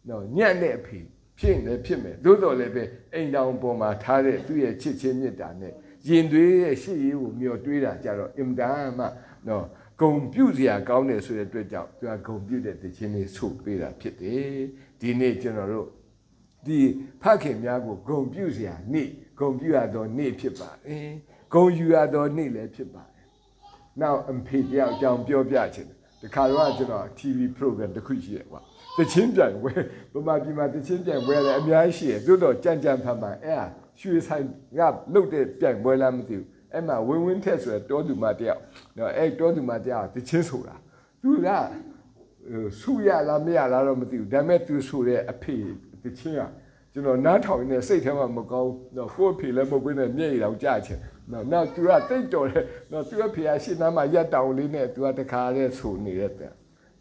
နော်ညံ့တဲ့အဖေဖြစ်နေဖြစ်မယ်သို့တော်လည်းပဲအိမ်တောင်ပေါ်မှာထားတဲ့သူ့ရဲ့ချစ်ချင်းမြတ်တာနဲ့ရင်သွေးရဲ့ရှေ့ရေးကိုမျှော်တွေးတာကြတော့အင်တာမှနော်ဂုံပြုစရာကောင်းတယ်ဆိုတဲ့အတွက်ကြောင့်သူကဂုံပြုတဲ့သချင်းလေးဆိုပေးတာဖြစ်တယ်ဒီနေ့ကျွန်တော်တို့ဒီဖခင်များကိုဂုံပြုစရာနေ့ဂုံပြုရတော့နေ့ဖြစ်ပါတယ်ဂုံယူရတော့နေ့လည်းဖြစ်ပါတယ်နောက်အဖေတယောက်အကြောင်းပြောပြချင်တယ်တခါတော့ကျွန်တော် TV program တစ်ခုရှိတယ်ကွာသချင်းပြန်ဝဲဗမာပြည်မှာသချင်းပြန်ဝဲလည်းအများကြီးရှိတယ်သို့တော့ကြံ့ဖန်အဲ့ဟာရွှေဆိုင်ကလုတ်တဲ့ပြန်ဝဲလားမသိဘူးအဲ့မှာဝင်းဝင်းထက်ဆိုတောသူမတယောက်နော်အဲ့တောသူမတယောက်တချင်းဆိုတာသူကဆူရလားမရလားတော့မသိဘူးဒါပေမဲ့သူဆိုတဲ့အဖေတချင်းကကျွန်တော်နားထောင်နေစိတ်ထဲမှာမကောင်းတော့ကိုယ့်အဖေလည်းမဟုတ်ဘဲနဲ့မျက်ရည်တောင်ကြာချင်နော်သူကတိတ်တော်တယ်နော်သူအဖေကရှင်းနားမှာရက်တောင်လေးနဲ့သူကတခါတည်းဆိုနေတဲ့တဲ့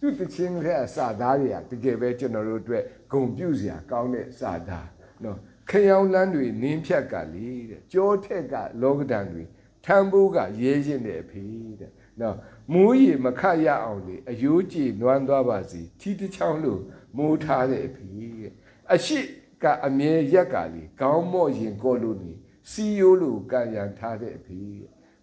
သူတချင်းရဲ့စာသားတွေကတကယ်ပဲကျွန်တော်တို့အတွက်ဂုဏ်ပြုစရာကောင်းတဲ့စာသားနော်ခရောင်လန်းတွေနင်းဖြတ်ကလေးတဲ့ကြောထက်ကလောကဒဏ်တွေထမ်းဖို့ကရဲရင်တဲ့အဖေတဲ့နော်မိုးရေမခရအောင်လေအယိုးကြည်နွမ်းသွားပါစီထီးတစ်ချောင်းလို့မိုးထားတဲ့အဖေတဲ့အရှိကအမြဲရက်ကလေးခေါင်းမော့ရင်ကောလို့နေစီယိုးလို့ကံရန်ထားတဲ့အဖေ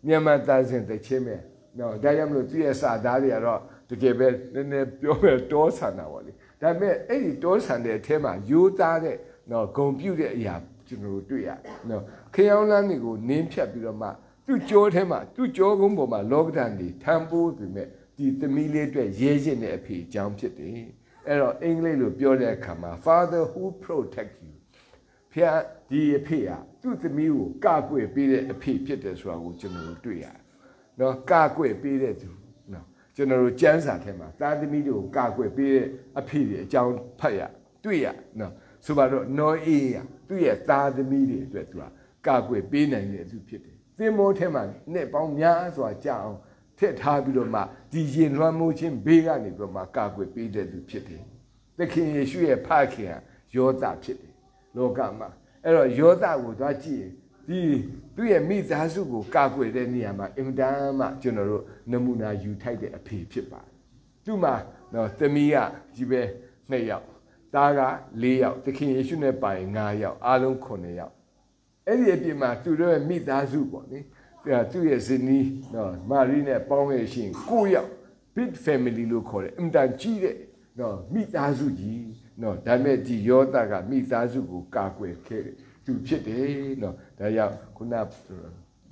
မြန်မာသားစဉ်တချင်းမဲ့နော်ဒါကြောင့်မလို့သူ့ရဲ့စာသားတွေကတော့တကယ်ပဲနည်းနည်းပြောမယ်တောဆန်တာပေါ့လေဒါပေမဲ့အဲ့ဒီတောဆန်တဲ့အထဲမှာရိုးသားတဲ့နော်ဂုံပြုတ်တဲ့အရာကျွန်တော်တို့တွေ့ရနော်ခရောင်းလန်းတွေကိုနင်းဖြတ်ပြီးတော့မှသူ့ကြောထဲမှာသူ့ကြောကုန်းပေါ်မှာလောကဒဏ်တွေထမ်းပိုးပြီးမဲ့ဒီသမီးလေးအတွက်ရဲရင်တဲ့အဖေအကြောင်းဖြစ်တယ်အဲ့တော့အင်္ဂလိပ်လိုပြောတဲ့အခါမှာ Father who protect you ဖျားဒီအဖေကသူ့သမီးကိုကာကွယ်ပေးတဲ့အဖေဖြစ်တယ်ဆိုတာကိုကျွန်တော်တို့တွေ့ရတယ်နော်ကာကွယ်ပေးတဲ့သူနော် ကျွန်တော်တို့ကျမ်းစာထဲမှာသားသမီးတွေကိုကာကွယ်ပေးတဲ့အဖေတွေအကြောင်းဖတ်ရတွေ့ရနော်ဆိုပါတော့နောအေးရသူ့ရဲ့သားသမီးတွေအတွက်သူကကာကွယ်ပေးနိုင်တဲ့သူဖြစ်တယ်သင်္ဘောထဲမှာနှစ်ပေါင်းများစွာကြာအောင်ထည့်ထားပြီးတော့မှဒီရင်လွှမ်းမိုးခြင်းဘေးကနေပြီးတော့မှကာကွယ်ပေးတဲ့သူဖြစ်တယ်သခင်ယေရှုရဲ့ဖခင်ယောသဖြစ်တယ်လောကမှာအဲ့တော့ယောသကိုသွားကြည့်ဒီသူ့ရဲ့မိသားစုကိုကာကွယ်တဲ့နေရာမှာအင်တန်မှကျွန်တော်တို့နမူနာယူထိုက်တဲ့အဖေဖြစ်ပါတယ်သူ့မှာနော်သမီးကကြီးပဲ2 ယောက်သားက4 ယောက်သခင်ယေရှုနဲ့ပိုင်5 ယောက်အားလုံး9 ယောက်အဲ့ဒီအပြင်မှာသူတို့ရဲ့မိသားစုပေါ့နိသူ့ရဲ့ဇနီးနော်မာရီနဲ့ပေါင်းရရှင်9 ယောက် big family လို့ခေါ်တယ်အင်တန်ကြီးတဲ့နော်မိသားစုကြီးနော်ဒါမဲ့ဒီယောသကမိသားစုကိုကာကွယ်ခဲ့တယ်သူဖြစ်တယ်နော်ဒါကြောင့်ခုန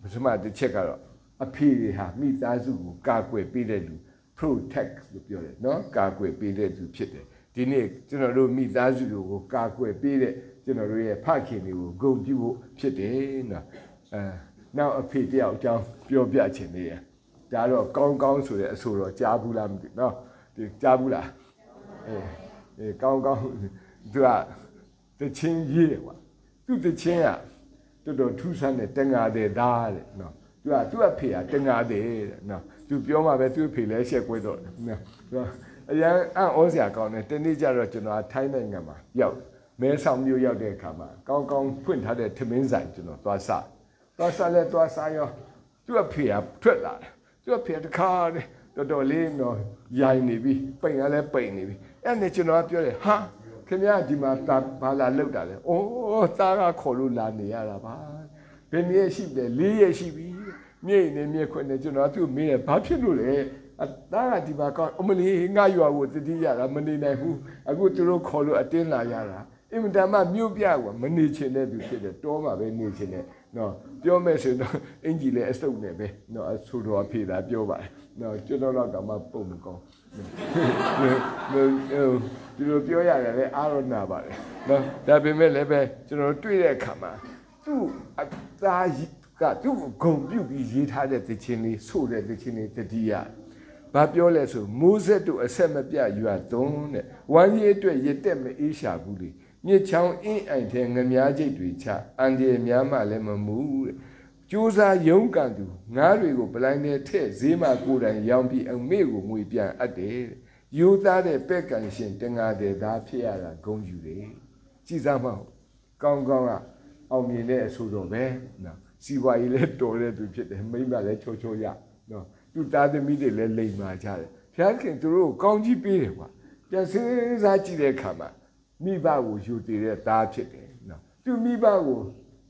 ပထမတစ်ချက်ကတော့အဖေတွေဟာမိသားစုကိုကာကွယ်ပေးတဲ့လူ protect လို့ပြောတယ်နော်ကာကွယ်ပေးတဲ့သူဖြစ်တယ်ဒီနေ့ကျွန်တော်တို့မိသားစုတွေကိုကာကွယ်ပေးတဲ့ကျွန်တော်တို့ရဲ့ဖခင်တွေကိုဂုဏ်ပြုဖို့ဖြစ်တယ်နော်နောက်အဖေတယောက်အကြောင်းပြောပြချင်သေးတယ်ဒါတော့ကောင်းကောင်းဆိုတဲ့အဆိုတော့ကြားဘူးလားမသိနော်ဒီကြားဘူးလားကောင်းကောင်းသူကတချင်းရေးတယ်ကွာသူတချင်းကတော်တော်ထူးဆန်းတဲ့တငါတဲ့သားတဲ့နော်သူကဖေကတငါတဲ့နော်သူပြောမှပဲသူ့ဖေလဲရှက်ကွဲတော့နော်အရင်အံ့ဩစရာကောင်းတယ်တနေ့ကျတော့ကျွန်တော်ထိုင်းနိုင်ငံမှာရောက်မဲဆောင်မျိုးရောက်တဲ့အခါမှာကောင်းကောင်းဖွင့်ထားတဲ့ထမင်းဆိုင်ကျွန်တော်သွားစားရောသူ့ဖေကထွက်လာတယ်သူ့ဖေတခါနဲ့တော်တော်လေးတော့ရိုင်နေပြီပိန်ကလည်းပိန်နေပြီအဲ့နဲ့ကျွန်တော်ပြောတယ်ဟာခင်ဗျာဒီမှာဘာလာလောက်တာလဲအိုးသားကခေါ်လို့လာနေရတာပါဘယ်နည်းရှိတယ်4 ရက်ရှိပြီမြိတ်နေမြက်ခွနဲ့ကျွန်တော်သူ့မေးတယ်ဘာဖြစ်လို့လဲသားကဒီမှာကောင်းအမလီငါရွာကိုတတိရတာမနေနိုင်ဘူးအခုသူတို့ခေါ်လို့အတင်းလာရတာအင်မတန်မှမြို့ပြကမနေချင်တဲ့သူဖြစ်တယ်တောမှာပဲနေချင်တယ်နော်ပြောမယ်ဆိုတော့အင်ကြီးလည်းအစုပ်နဲ့ပဲနော်အဆိုတော်ဖေတာပြောပါတယ်နော်ကျွန်တော်တော့ကမှပုံမကောင်းဒီလိုပြောရတယ်လေအားရနာပါတယ်နော်ဒါပေမဲ့လည်းပဲကျွန်တော်တွေ့တဲ့အခါမှာသူ့အသားကသူ့ကိုဂုံပြုတ်ပြီးရေးထားတဲ့သချင်းလေးဆိုတဲ့သချင်းလေးတတိယဘာပြောလဲဆိုမိုးဆက်တို့အဆက်မပြရွာသွန်းတဲ့ဝမ်းရေးအတွက်ရတက်မအေးရှာဘူးလေမြစ်ချောင်းအင်းအိုင်ထဲငမားကျိတ်တွေချအန်ဒီများမှလည်းမမူတဲ့ကျိုးစားရုံးကန်သူငါးတွေကိုပလိုင်းနဲ့ထည့်ဈေးမှာကိုယ်တိုင်ရောင်းပြီးအမေကိုငွေပြန်အပ်တယ်တဲ့ယူသားတဲ့ပဲ့ကန်ရှင်တငါတဲ့သားဖြစ်ရတာဂုံယူတယ်ကြည်စားမဟုတ်ကောင်းကောင်းကအောင်မြင်တဲ့အဆိုတော်ပဲနော်စီဝါကြီးလည်းတော်တဲ့သူဖြစ်တယ်မိမလည်းချိုးချိုးရနော်သူသားသမီးတွေလည်းလိမ်မာကြတယ်ဘုရားခင်သူတို့ကောင်းကြီးပေးတယ်ကွာပြန်စဉ်းစားကြည့်တဲ့အခါမှာမိဘကိုယူတည်တဲ့သားဖြစ်တယ်နော်သူမိဘကို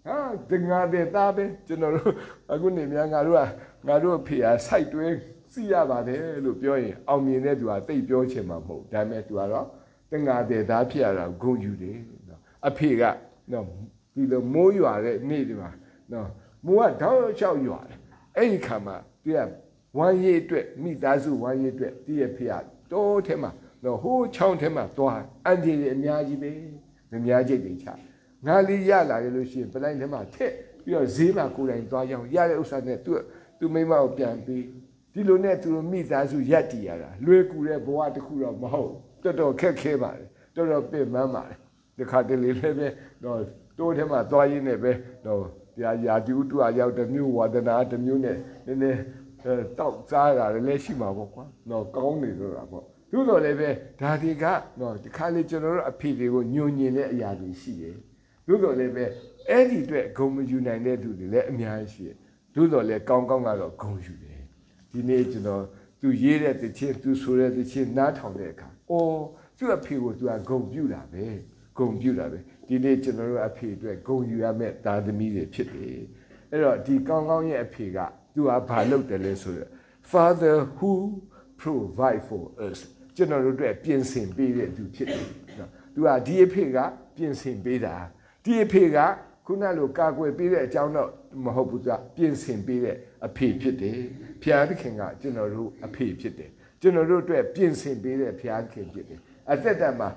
ဟာတငါတဲ့သားပဲကျွန်တော်တို့အခုနေများငါတို့ဖေဟာစိုက်တွဲစီရပါတယ်လို့ပြောရင်အောင်မြင်တဲ့သူကတိတ်ပြောချင်မှာမဟုတ်ဒါပေမဲ့သူကတော့တငါတဲ့သားဖြစ်ရတာဂုဏ်ယူတယ်နော်အဖေကနော်ဒီလိုမိုးရွာတဲ့နေ့ဒီမှာနော်မိုးကတောက်လျှောက်ရွာတယ်အဲ့ဒီခါမှာသူကဝမ်းရည်အတွက်မိသားစုဝမ်းရည်အတွက်တည့်ရဖေကတိုးထဲမှာနော်ဟိုးချောင်းထဲမှာသွားအန်ဒီတွေအများကြီးပဲအများကြီးတွေချငါလေးရလာရလို့ရှိရင်ပလိုင်းထဲမှာထက်ပြီးတော့ဈေးမှာကိုယ်တိုင်သွားရောင်းရတဲ့ဥစ္စာနဲ့သူမိမကိုပြန်ပြီးဒီလိုနဲ့သူတို့မိသားစုရက်တည်ရတာလွယ်ကူတဲ့ဘဝတစ်ခုတော့မဟုတ်တော်တော်ခက်ခဲပါတယ်တော်တော်ပြင်ပန်းပါတယ်ဒီခါတလေလည်းပဲတော့တိုးထဲမှာသွားရင်းနဲ့ပဲတော့ရာဒီဥတုအရောက်တစ်မျိုးဝါဒနာတစ်မျိုးနဲ့နည်းနည်းတောက်စားတာလည်းရှိမှာပေါ့ကွာတော့ကောင်းနေတော့တာပေါ့သို့တော်လည်းပဲဒါတွေကတော့ဒီခါလေးကျွန်တော်တို့အဖေတွေကိုညွန်ညင်တဲ့အရာတွေရှိတယ်သို့တော်လည်းပဲအဲ့ဒီအတွက်ဂုံမယူနိုင်တဲ့သူတွေလည်းအများကြီးရှိတယ်သို့တော်လည်းကောင်းကောင်းကတော့ဂုံယူတယ်ဒီနေ့ကျွန်တော်သူရေးတဲ့တခြင်းသူဆိုတဲ့တခြင်းနားထောင်တဲ့အခါအော်သူ့အဖေကိုသူကဂုံပြုတာပဲဂုံပြုတာပဲဒီနေ့ကျွန်တော်တို့အဖေအတွက်ဂုံယူရမယ့်သားသမီးတွေဖြစ်တယ်အဲ့တော့ဒီကောင်းကောင်းရဲ့အဖေကသူကဘာလုပ်တယ်လဲဆိုတော့ Father who provide for us ကျွန်တော်တို့အတွက်ပြင်ဆင်ပေးတဲ့သူဖြစ်တယ်နော်သူကဒီအဖေကပြင်ဆင်ပေးတာဒီအဖေကခုနလိုကာကွယ်ပေးတဲ့အကြောင်းတော့မဟုတ်ဘူးသူကပြင်ဆင်ပေးတဲ့အဖေဖြစ်တယ်ဖျားသခင်ကကျွန်တော်တို့အဖေဖြစ်တယ်ကျွန်တော်တို့အတွက်ပြင်ဆင်ပေးတဲ့ဖျားသခင်ဖြစ်တယ်အသက်တမ်းမှာ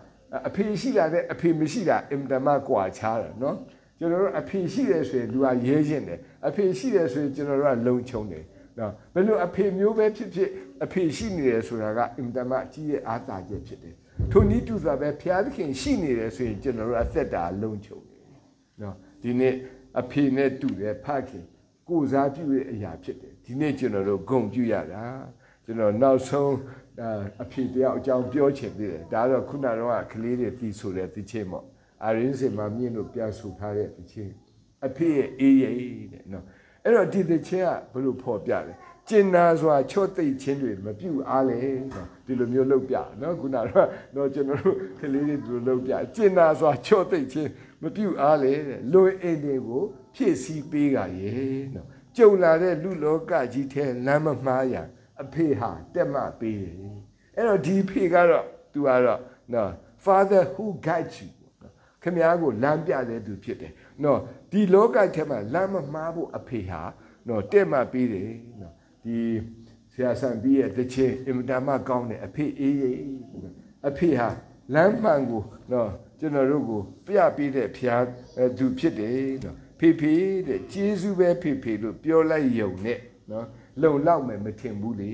အဖေရှိတာနဲ့အဖေမရှိတာအင်တမကွာခြားတယ်နော်ကျွန်တော်တို့အဖေရှိတယ်ဆိုရင်လူကရဲရင်တယ်အဖေရှိတယ်ဆိုရင်ကျွန်တော်တို့ကလုံခြုံတယ်နော်ဘယ်လိုအဖေမျိုးပဲဖြစ်ဖြစ် အဖေရှိနေတယ်ဆိုတာကအင်တမကြီးရဲ့အားသာချက်ဖြစ်တယ်ထိုနည်းတူစွာပဲဘုရားသခင်ရှိနေတယ်ဆိုရင်ကျွန်တော်တို့အသက်တာလုံးချုံတယ်နော်ဒီနေ့အဖေနဲ့တူတယ်ဖခင်ကိုစားပြုရဲ့အရာဖြစ်တယ်ဒီနေ့ကျွန်တော်တို့ဂုဏ်ပြုရတာကျွန်တော်နောက်ဆုံးအဖေတယောက်အကြောင်းပြောချင်သေးတယ်ဒါတော့ခုနကတော့ကလေးတွေတီးဆိုတဲ့တခြင်းပေါ့အာရင်းစင်မှာမြင့်လို့ပြန်ဆိုထားတဲ့တခြင်းအဖေရဲ့အေးရဲ့တဲ့နော်အဲ့တော့ဒီတခြင်းကဘယ်လိုဖော်ပြလဲကျင်နာစွာချော့သိပ်ခြင်းတွေမပြုအားလေဒီလိုမျိုးလုပ်ပြနော်ခုနကတော့ကျွန်တော်တို့ကလေးတွေဒီလိုလုပ်ပြကျင်နာစွာချော့သိပ်ခြင်းမပြုအားလေတဲ့လွင်အိမ်တွေကိုဖြည့်ဆည်းပေးကြရဲ့နော်ကြုံလာတဲ့လူလောကကြီးထဲလမ်းမမှားရန်အဖေဟာတက်မှပေးတယ်အဲ့တော့ဒီဖေကတော့သူကတော့နော် Father who guides you ခင်ဗျားကိုလမ်းပြတဲ့သူဖြစ်တယ်နော်ဒီလောကထဲမှာလမ်းမမှားဖို့အဖေဟာနော်တက်မှပေးတယ်နော်ဒီဆရာဆန်ပြီးရဲ့တခြင်းအင်မတန်မှကောင်းတယ်အဖေအေးအေးအဖေဟာလမ်းမှန်ကိုနော်ကျွန်တော်တို့ကိုပြပေးတဲ့ဖျားသူဖြစ်တယ်နော်ဖေဖေတဲ့ကျေးဇူးပဲဖေဖေလို့ပြောလိုက်ယုံနဲ့နော်လုံလောက်မယ်မထင်ဘူးလေ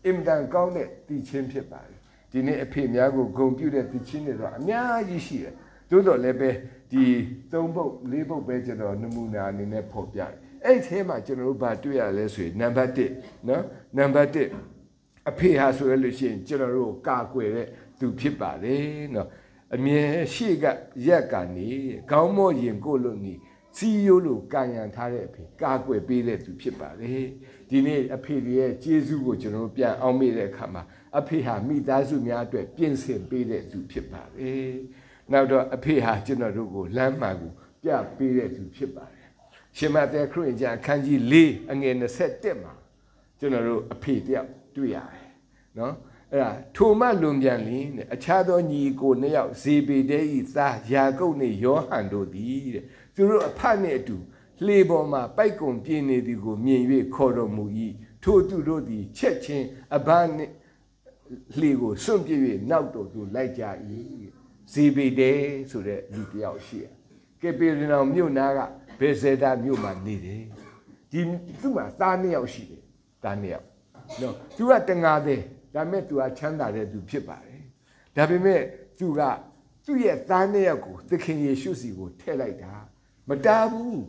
အင်မတန်ကောင်းတဲ့တည်ခြင်းဖြစ်ပါတယ်ဒီနေ့အဖေများကိုဂုဏ်ပြုတဲ့တည်ခြင်းတွေတော့အများကြီးရှိတယ်သို့တော်လည်းပဲဒီ3ပုတ်4ပုတ်ပဲကျွန်တော်နမူနာအနေနဲ့ဖော်ပြတယ်အဲ့ဒီထဲမှာကျွန်တော်တို့ဗာတွေ့ရလဲဆိုရင်နံပါတ်1နော်နံပါတ်1အဖေဟာဆိုရလို့ရှိရင်ကျွန်တော်တို့ကာကွယ်တဲ့သူဖြစ်ပါတယ်နော်အမြဲရှေ့ကရက်ကနေခေါင်းမော့ရင်ကိုလို့နေစီယိုးလို့ကာယံထားတဲ့အဖေကာကွယ်ပေးတဲ့သူဖြစ်ပါတယ်ဒီနေ့အဖေရဲ့ကျေးဇူးကိုကျွန်တော်တို့ပြန်အောင်မေ့တဲ့အခါမှာအဖေဟာမိသားစုများအတွက်ပြင်ဆင်ပေးတဲ့သူဖြစ်ပါတယ်နောက်တော့အဖေဟာကျွန်တော်တို့ကိုလမ်းမှန်ကိုပြပေးတဲ့သူဖြစ်ပါတယ်ရှင်မသက်ခရစ်ယာန်အခန်းကြီး4အငယ်21မှာကျွန်တော်တို့အဖေတယောက်တွေ့ရတယ်နော်အဲ့ဒါထိုမှလွန်ပြန်လင်းတဲ့အခြားသောညီကိုနှစ်ယောက်ဇေဘေဒဲ၏သားယာကုပ်နှင့်ယောဟန်တို့သည်တဲ့သူတို့အဖနှင့်အတူလှေပေါ်မှာပိုက်ကွန်ပြင်းနေသည်ကိုမြင်၍ခေါ်တော်မူ၏ထိုသူတို့သည်ချက်ချင်းအဘနှင့်လှေကိုစွန့်ပြေး၍နောက်တော်သို့လိုက်ကြ၏ဇေဘေဒဲဆိုတဲ့လူတစ်ယောက်ရှိတယ်ကေပေရနောင်မြို့နာကဘေဇေဒာမြို့မှာနေတယ်ဒီသူ့မှာသားနှစ်ယောက်ရှိတယ်သားနှစ်ယောက်နော်သူကတငါသေးဒါပေမဲ့သူကချမ်းသာတဲ့သူဖြစ်ပါတယ်ဒါပေမဲ့သူကသူ့ရဲ့သားနှစ်ယောက်ကိုသခင်ယေရှုစီကိုထည့်လိုက်တာမတားဘူး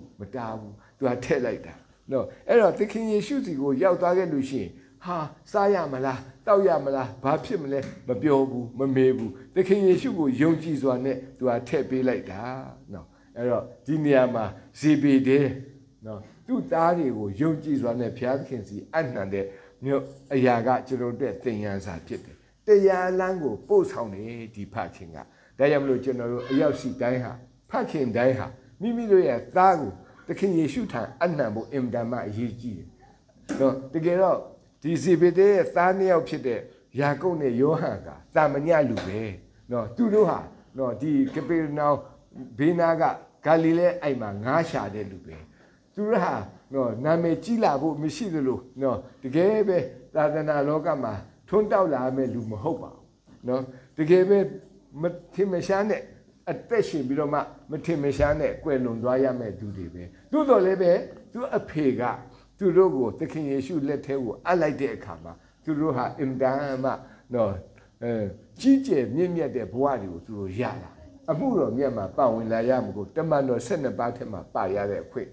သူကထည့်လိုက်တာနော်အဲ့တော့သခင်ယေရှုစီကိုရောက်သွားခဲ့လို့ရှိရင်ဟာစားရမလားတောက်ရမလားဘာဖြစ်မလဲမပြောဘူးမမေးဘူးသခင်ယေရှုကိုယုံကြည်စွာနဲ့သူကထည့်ပေးလိုက်တာနော်အဲ့တော့ဒီနေရာမှာဇေဘေဒဲနော်သူ့သားတွေကိုယုံကြည်စွာနဲ့ဘုရားသခင်စီအနှံတဲ့မြို့အရာကကျွန်တော်တို့သင်ရန်စာဖြစ်တယ်တရားလမ်းကိုပို့ဆောင်တယ်ဒီဖခင်ကဒါကြောင့်မလို့ကျွန်တော်တို့အရောက်စီတိုင်းဟာဖခင်တိုင်းဟာမိမိတို့ရဲ့သားကိုသခင်ယေရှုထံအနှံဖို့အင်မတန်မှအရေးကြီးတယ်နော်တကယ်တော့ဒီဇေဘေဒဲရဲ့သားနှစ်ယောက်ဖြစ်တဲ့ယာကုပ်နဲ့ယောဟန်ကတာမညလူပဲနော်သူတို့ဟာနော်ဒီကပေရနောင်ဘေးနာကဂါလိလဲအိမ်မှာငါးရှာတဲ့လူပဲသူတို့ဟာနော်နာမည်ကြီးလာဖို့မရှိသလိုနော်တကယ်ပဲသာသနာလောကမှာထွန်းတောက်လာမဲ့လူမဟုတ်ပါဘူးနော်တကယ်ပဲမထင်မရှားနဲ့အသက်ရှင်ပြီးတော့မှမထင်မရှားနဲ့ကွယ်လွန်သွားရမဲ့သူတွေပဲသို့တော်လည်းပဲသူအဖေကသူတို့ကိုသခင်ယေရှုလက်ထဲကိုအပ်လိုက်တဲ့အခါမှာသူတို့ဟာအင်တန်မှနော်ကြီးကျယ်မြင့်မြတ်တဲ့ဘဝတွေကိုသူတို့ရလာအမှုတော်မြတ်မှာပါဝင်လာရမှာကိုတမန်တော်12ပါးထက်မှာပါရတဲ့အခွင့်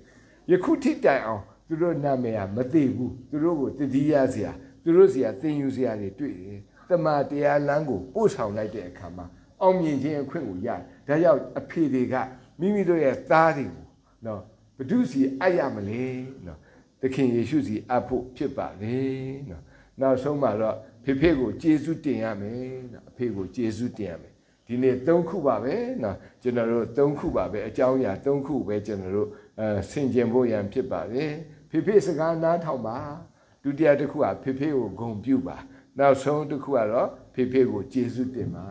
ယခုထိတိုင်အောင်သူတို့နာမည်ဟာမသိဘူးသူတို့ကိုတတိယစရာသူတို့စရာသင်ယူစရာတွေတွေ့တယ်တမန်တရားလမ်းကိုပို့ဆောင်လိုက်တဲ့အခါမှာအောင်မြင်ခြင်းအခွင့်ကိုရတယ်ဒါကြောင့်အဖေတွေကမိမိတို့ရဲ့သားတွေကိုနော်ဘု து စီအပ်ရမလဲနော်သခင်ယေရှုစီအပ်ဖို့ဖြစ်ပါလေနော်နောက်ဆုံးမှာတော့ဖေဖေကိုကျေးဇူးတင်ရမယ်နော်အဖေကိုကျေးဇူးတင်ရမယ်ဒီနေ့3ခုပါပဲနော်ကျွန်တော်တို့3ခုပါပဲအကြောင်းအရာ3ခုပဲကျွန်တော်တို့ဆင်ခြင်ဖို့ရန်ဖြစ်ပါတယ်ဖေဖေစကားနားထောင်ပါဒုတိယတစ်ခုကဖေဖေကိုဂုဏ်ပြုပါနောက်ဆုံးတစ်ခုကတော့ဖေဖေကိုကျေးဇူးတင်ပါ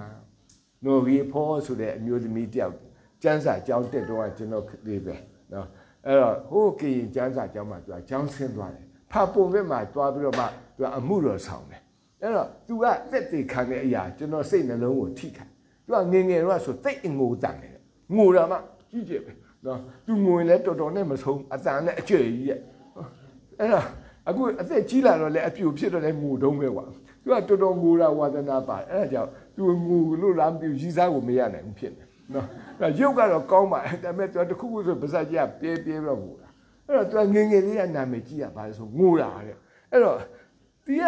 နော်ရီဖောဆိုတဲ့အမျိုးသမီးတယောက်ကျမ်းစာကျောင်းတက်တော့ကျွန်တော်လေးပဲနော်အဲ့တော့ဟိုးကရင်ကျမ်းစာကျောင်းမှာသူကကျောင်းဆင်းသွားတယ်ဖာပုံဘက်မှာတွားပြီးတော့မှသူကအမှုတော်ဆောင်တယ်အဲ့တော့သူကသက်သေခံတဲ့အရာကျွန်တော်စိတ်နှလုံးကိုထိခိုက်သူကငယ်ငယ်တော့ဆိုသိတ်ငိုတန်တယ်ငိုတာမှကြီးကျယ်ပဲနော်သူငိုရင်လည်းတော်တော်နဲ့မဆုံးအတန်နဲ့အကျယ်ကြီးရဲ့အဲ့တော့ အခုအသက်ကြီးလာတော့လေအပြူဖြစ်တော့လေငိုတုံးပဲကွာသူကတော်တော်ငိုတာဝါသနာပါအဲ့ဒါကြောင့်သူငိုလို့လားမသိဘူးရီးစားကိုမရနိုင်ဘူးဖြစ်နေနော်အဲ့ရုပ်ကတော့ကောင်းပါဒါပေမဲ့သူတခုခုဆိုပါဇက်ကြီးကပြဲပြဲတော့ငိုတာအဲ့တော့သူကငငယ်လေးကနာမည်ကြီးရပါလေဆိုငိုတာတဲ့အဲ့တော့ဒီက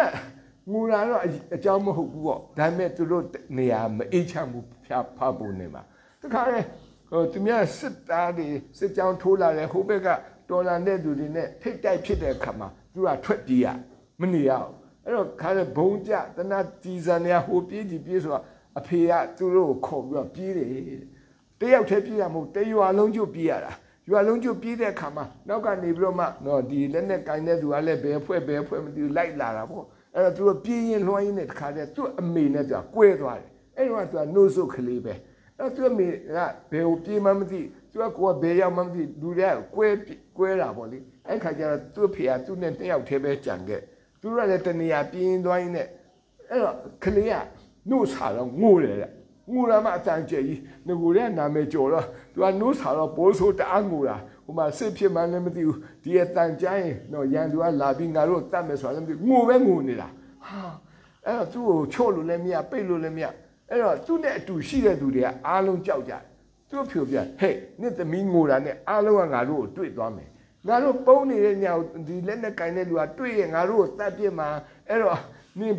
ငိုတာတော့အကြောင်းမဟုတ်ဘူးပေါ့ဒါပေမဲ့သူတို့နေရာမအေးချမ်းဘူးဖဖို့နေမှာတခါလေသူများစစ်သားတွေစစ်ကြောင်းထိုးလာတယ်ဟိုဘက်ကတော်လာတဲ့သူတွေနဲ့ထိတ်တိုက်ဖြစ်တဲ့အခါမှာသူကထွက်ပြေးရမနေရအောင်အဲ့တော့ခါလေဘုံကြတနတ်ကြီးစံနေဟိုပြေးကြည့်ပြေးဆိုတာအဖေကသူတို့ကိုခေါ်ပြီးတော့ပြေးတယ်တယောက်တည်းပြေးရမဟုတ်တရွာလုံးကျွတ်ပြေးရတာရွာလုံးကျွတ်ပြေးတဲ့အခါမှာနောက်ကနေပြီးတော့မှတော့ဒီလက်နဲ့ကင်တဲ့သူကလည်းဘယ်ဖွဲ့မသိဘူးလိုက်လာတာပေါ့အဲ့တော့သူတို့ပြေးရင်လွှမ်းရင်းနဲ့တခါတည်းသူ့အမေနဲ့သူကကွဲသွားတယ်အဲ့တော့သူကနှုတ်ဆုတ်ကလေးပဲအဲ့သူ့အမေကဘယ်ကိုပြေးမှမသိသူကကိုယ်ဘယ်ရောက်မှမသိလူတွေကကွဲတာပေါ့လေအဲ့ခါကျတော့သူ့ဖေကသူ့နဲ့တယောက်တည်းပဲကြံခဲ့သူတို့ကလည်းတနေရာပြင်းသွားရင်းနဲ့အဲ့တော့ကလေးကနှုတ်ဆာတော့ငိုတယ်တဲ့ငိုတာမှအတန်ကျဲကြီးငိုတဲ့နာမည်ကျော်တော့သူကနှုတ်ဆာတော့ပိုးဆိုးတအားငိုတာဟိုမှာစစ်ဖြစ်မှလည်းမသိဘူးဒီအတန်ကျရင်တော့ရန်သူကလာပြီးငါတို့တတ်မယ်ဆိုတာလည်းမသိဘူးငိုပဲငိုနေတာဟာအဲ့တော့သူ့ကိုချော့လို့လည်းမရပိတ်လို့လည်းမရအဲ့တော့သူ့နဲ့အတူရှိတဲ့သူတွေကအားလုံးကြောက်ကြတယ်သူ့ဖြိုပြဟဲ့နေ့သမီးငိုတာနဲ့အားလုံးကငါတို့ကိုတွေ့သွားမယ်ငါတို့ပုံနေတဲ့ညောင်ဒီလက်နဲ့ကင်တဲ့လူကတွေ့ရင်ငါတို့ကိုတတ်ပြစ်မှာအဲ့တော့နင်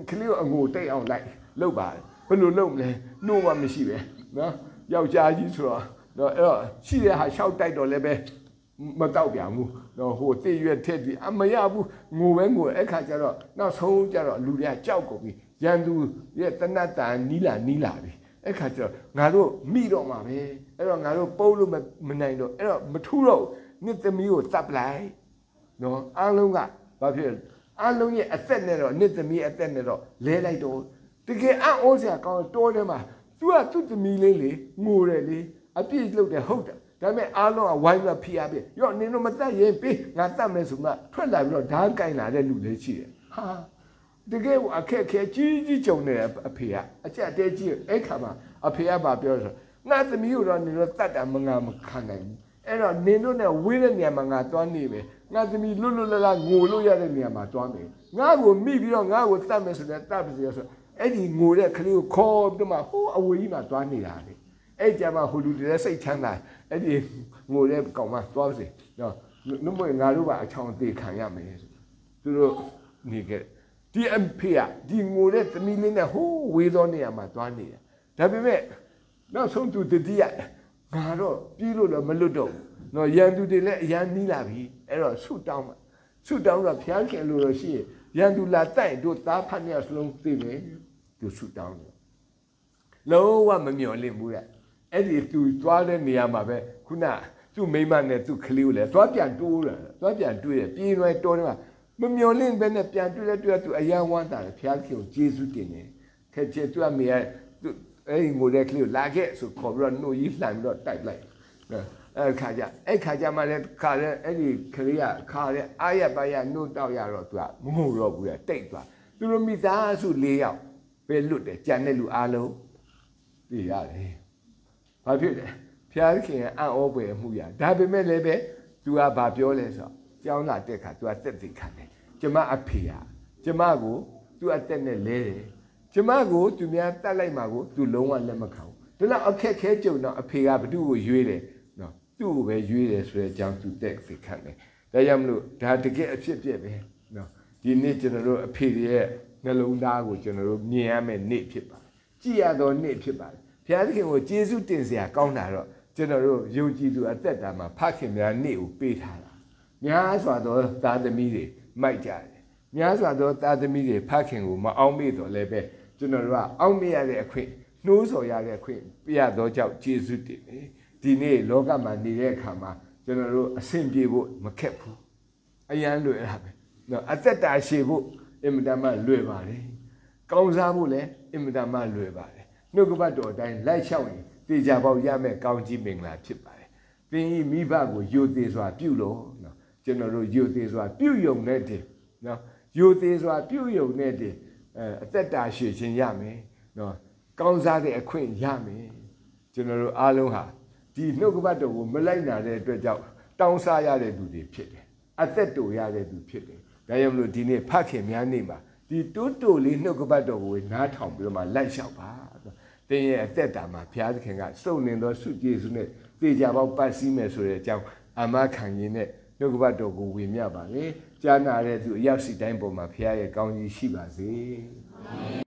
ကလေးကိုအငိုတိတ်အောင်လိုက်လုပ်ပါဘယ်လိုလုပ်မလဲနှိုးမှမရှိပဲနော်ယောက်ျားကြီးဆိုတော့အဲ့တော့ရှိတဲ့ဟာရှောက်တိုက်တော့လည်းပဲမတောက်ပြန်ဘူးတော့ဟိုတည့်ရွက်ထက်ပြီးအမရဘူးငိုပဲငိုအဲ့ခါကျတော့နောက်ဆုံးကျတော့လူတွေကကြောက်ကုန်ပြီရန်သူရဲ့တနတ်တန်နီးလာပြီအဲ့ခါကျတော့ငါတို့မိတော့မှာပဲအဲ့တော့ငါတို့ပုတ်လို့မနိုင်တော့အဲ့တော့မထူးတော့နှစ်သမီးကိုတပ်လိုက်နော်အားလုံးကဘာဖြစ်အားလုံးရဲ့အသက်နဲ့တော့နှစ်သမီးအသက်နဲ့တော့လဲလိုက်တော့တကယ်အံ့ဩစရာကောင်းတိုးတယ်မှာသူကသူ့သမီးလေးလေငိုတယ်လေအပြည့်လုပ်တယ်ဟုတ်တယ်ဒါပေမဲ့အားလုံးကဝိုင်းပြီးဖိအားပေးရော့နင်တို့မတတ်ရင်ပေးငါတတ်မယ်ဆိုမှထွက်လာပြီးတော့ဓာတ်ကင်လာတဲ့လူလေးရှိတယ်ဟာတကယ်အခက်ခဲကြီးကြုံနေတယ်အဖေကအချက်တဲကြီးအဲ့ခါမှာအဖေကဘာပြောဆိုငါသမီးကိုတော့နင်တို့တတ်တာမခံနိုင်ဘူးအဲ့တော့နင်တို့နဲ့ဝေးတဲ့နေရာမှာငါတွန်းနေပဲငါသမီးလွတ်လပ်ငိုလို့ရတဲ့နေရာမှာတွန်းမယ်ငါ့ကိုမိပြီးတော့ငါ့ကိုတတ်မယ်ဆိုတဲ့တတ်ပါစေဆိုအဲ့ဒီငိုတဲ့ကလေးကိုခေါ်ပြီးမှဟိုအဝေးကြီးမှာတွန်းနေတာလေအဲ့ကြမှာဟိုလူတွေစိတ်ချမ်းသာအဲ့ဒီငိုတဲ့ကောင်မတွန်းစေနော်နှမငါတို့ကအချောင်သေးခံရမယ်ဆိုသူတို့နေခဲ့ဒီအဖေကဒီငိုတဲ့သမီးလေးနဲ့ဟိုးဝေးသောနေရာမှာတွန်းနေတာဒါပေမဲ့နောက်ဆုံးသူတတိယငါတော့ပြေးလို့တော့မလွတ်တော့ဘူးနော်ရန်သူတွေလည်းအရန်နီးလာပြီအဲ့တော့ဆုတောင်းတော့ဖျားခင်လို့တော့ရှိရင်ရန်သူလာတိုက်တို့သားဖတ်နေစလုံးသိမယ်သူဆုတောင်းတယ်လုံးဝမမျော်လင့်ဘူးတဲ့အဲ့ဒီသူသွားတဲ့နေရာမှာပဲခုနသူ့မိမနဲ့သူ့ကလေးကိုလည်းသွားပြန်တိုးတယ်သွားပြန်တွေ့တယ်ပြေးလွှဲတိုးတယ်မမျော်လင့်ပဲနဲ့ပြန်တွေ့သူအယံဝမ်းတာတယ်ဖျားခင်ကိုကျေးဇူးတင်တယ်ခဲ့ချေသူ့အမေကအဲ့ဒီငိုတဲ့ကလေးကိုလာခဲ့ဆိုခေါ်ပြီးတော့နှုတ်ကြီးလှန်ပြီးတော့တိုက်လိုက်အဲ့ခါကျမှလည်းခါတဲ့အဲ့ဒီကလေးကခါတဲ့အားရပါရနှုတ်တောက်ရတော့သူကမငိုတော့ဘူးလေတိတ်သွားသူတို့မိသားစု၄ယောက်ပဲလွတ်တယ်ကြံတဲ့လူအားလုံးသိရတယ်ဘာဖြစ်လဲဖျားခင်ကအံ့ဩပွေမှုရဒါပေမဲ့လည်းပဲသူကဘာပြောလဲဆိုတော့ကျောင်းလာတက်ခါသူကတက်သိခံတယ်ကျမအဖေကကျမကိုသူအတက်နဲ့လဲတယ်ကျမကိုသူများတတ်လိုက်မှာကိုသူလုံးဝလက်မခံဘူးဒါတော့အခက်ခဲကြုံတော့အဖေကဘသူ့ကိုရွေးတယ်နော်သူ့ကိုပဲရွေးတယ်ဆိုတဲ့အကြောင်းသူတက်သိခံတယ်ဒါကြောင့်မလို့ဒါတကယ်အဖြစ်ပြက်ပဲနော်ဒီနေ့ကျွန်တော်တို့အဖေရဲ့နှလုံးသားကိုကျွန်တော်တို့မြင်ရမယ့်နေ့ဖြစ်ပါတယ်ကြည်ရသောနေ့ဖြစ်ပါတယ်ဘုရားသခင်ကိုကျေးဇူးတင်စရာကောင်းတာတော့ကျွန်တော်တို့ယုံကြည်သူအသက်တာမှာဖခင်များနေ့ကိုပေးထားတာများစွာသောသားသမီးတွေမိုက်ကြတယ်များစွာသောသားသမီးတွေဖခင်ကိုမအောင်မေ့တော့လည်းပဲကျွန်တော်တို့ကအောက်မေ့ရတဲ့အခွင့်နှိုးဆော်ရတဲ့အခွင့်ပြရသောကြောင့်ကျေးဇူးတင်တယ်ဒီနေ့လောကမှာနေတဲ့အခါမှာကျွန်တော်တို့အဆင်ပြေဖို့မခက်ဘူးအရန်လွယ်တာပဲနော်အသက်တာရှည်ဖို့အင်မတန်မှလွယ်ပါတယ်ကောင်းစားဖို့လည်းအင်မတန်မှလွယ်ပါတယ်နှုတ်ကပတ်တော်အတိုင်းလိုက်လျှောက်ရင်သေချာပေါက်ရမယ်ကောင်းကြီးမင်္ဂလာဖြစ်ပါတယ်သင်ဤမိဘကိုယိုသေးစွာပြုလို့နော်ကျွန်တော်တို့ယိုသေးစွာပြုယုံနဲ့တည်းနော်ယိုသေးစွာပြုယုံနဲ့တည်းအသက်တာရှည်ခြင်းရမယ်နော်ကောင်းစားတဲ့အခွင့်ရမယ်ကျွန်တော်တို့အားလုံးဟာဒီနှုတ်ကပတ်တော်ကိုမလိုက်နာတဲ့အတွက်ကြောင့်တောင်းစားရတဲ့သူတွေဖြစ်တယ်အသက်တူရတဲ့သူဖြစ်တယ် ဒါကြောင့်မလို့ဒီနေ့ဖခင်များနေမှာဒီတိုးတိုလေးနှုတ်ကပတ်တော်ကိုနားထောင်ပြီးတော့မှလိုက်လျှောက်ပါတင်းရဲ့အသက်တာမှာဘုရားသခင်ကစုံလင်သောဆုကျေးဇူးနဲ့တေချာပေါက်ပတ်စည်းမယ်ဆိုတဲ့အကြောင်းအာမခံရင်းနဲ့နှုတ်ကပတ်တော်ကိုဝေမျှပါလေကြားနာတဲ့သူအရောက်စီတိုင်းပေါ်မှာဘုရားရဲ့ကောင်းကြီးရှိပါစေ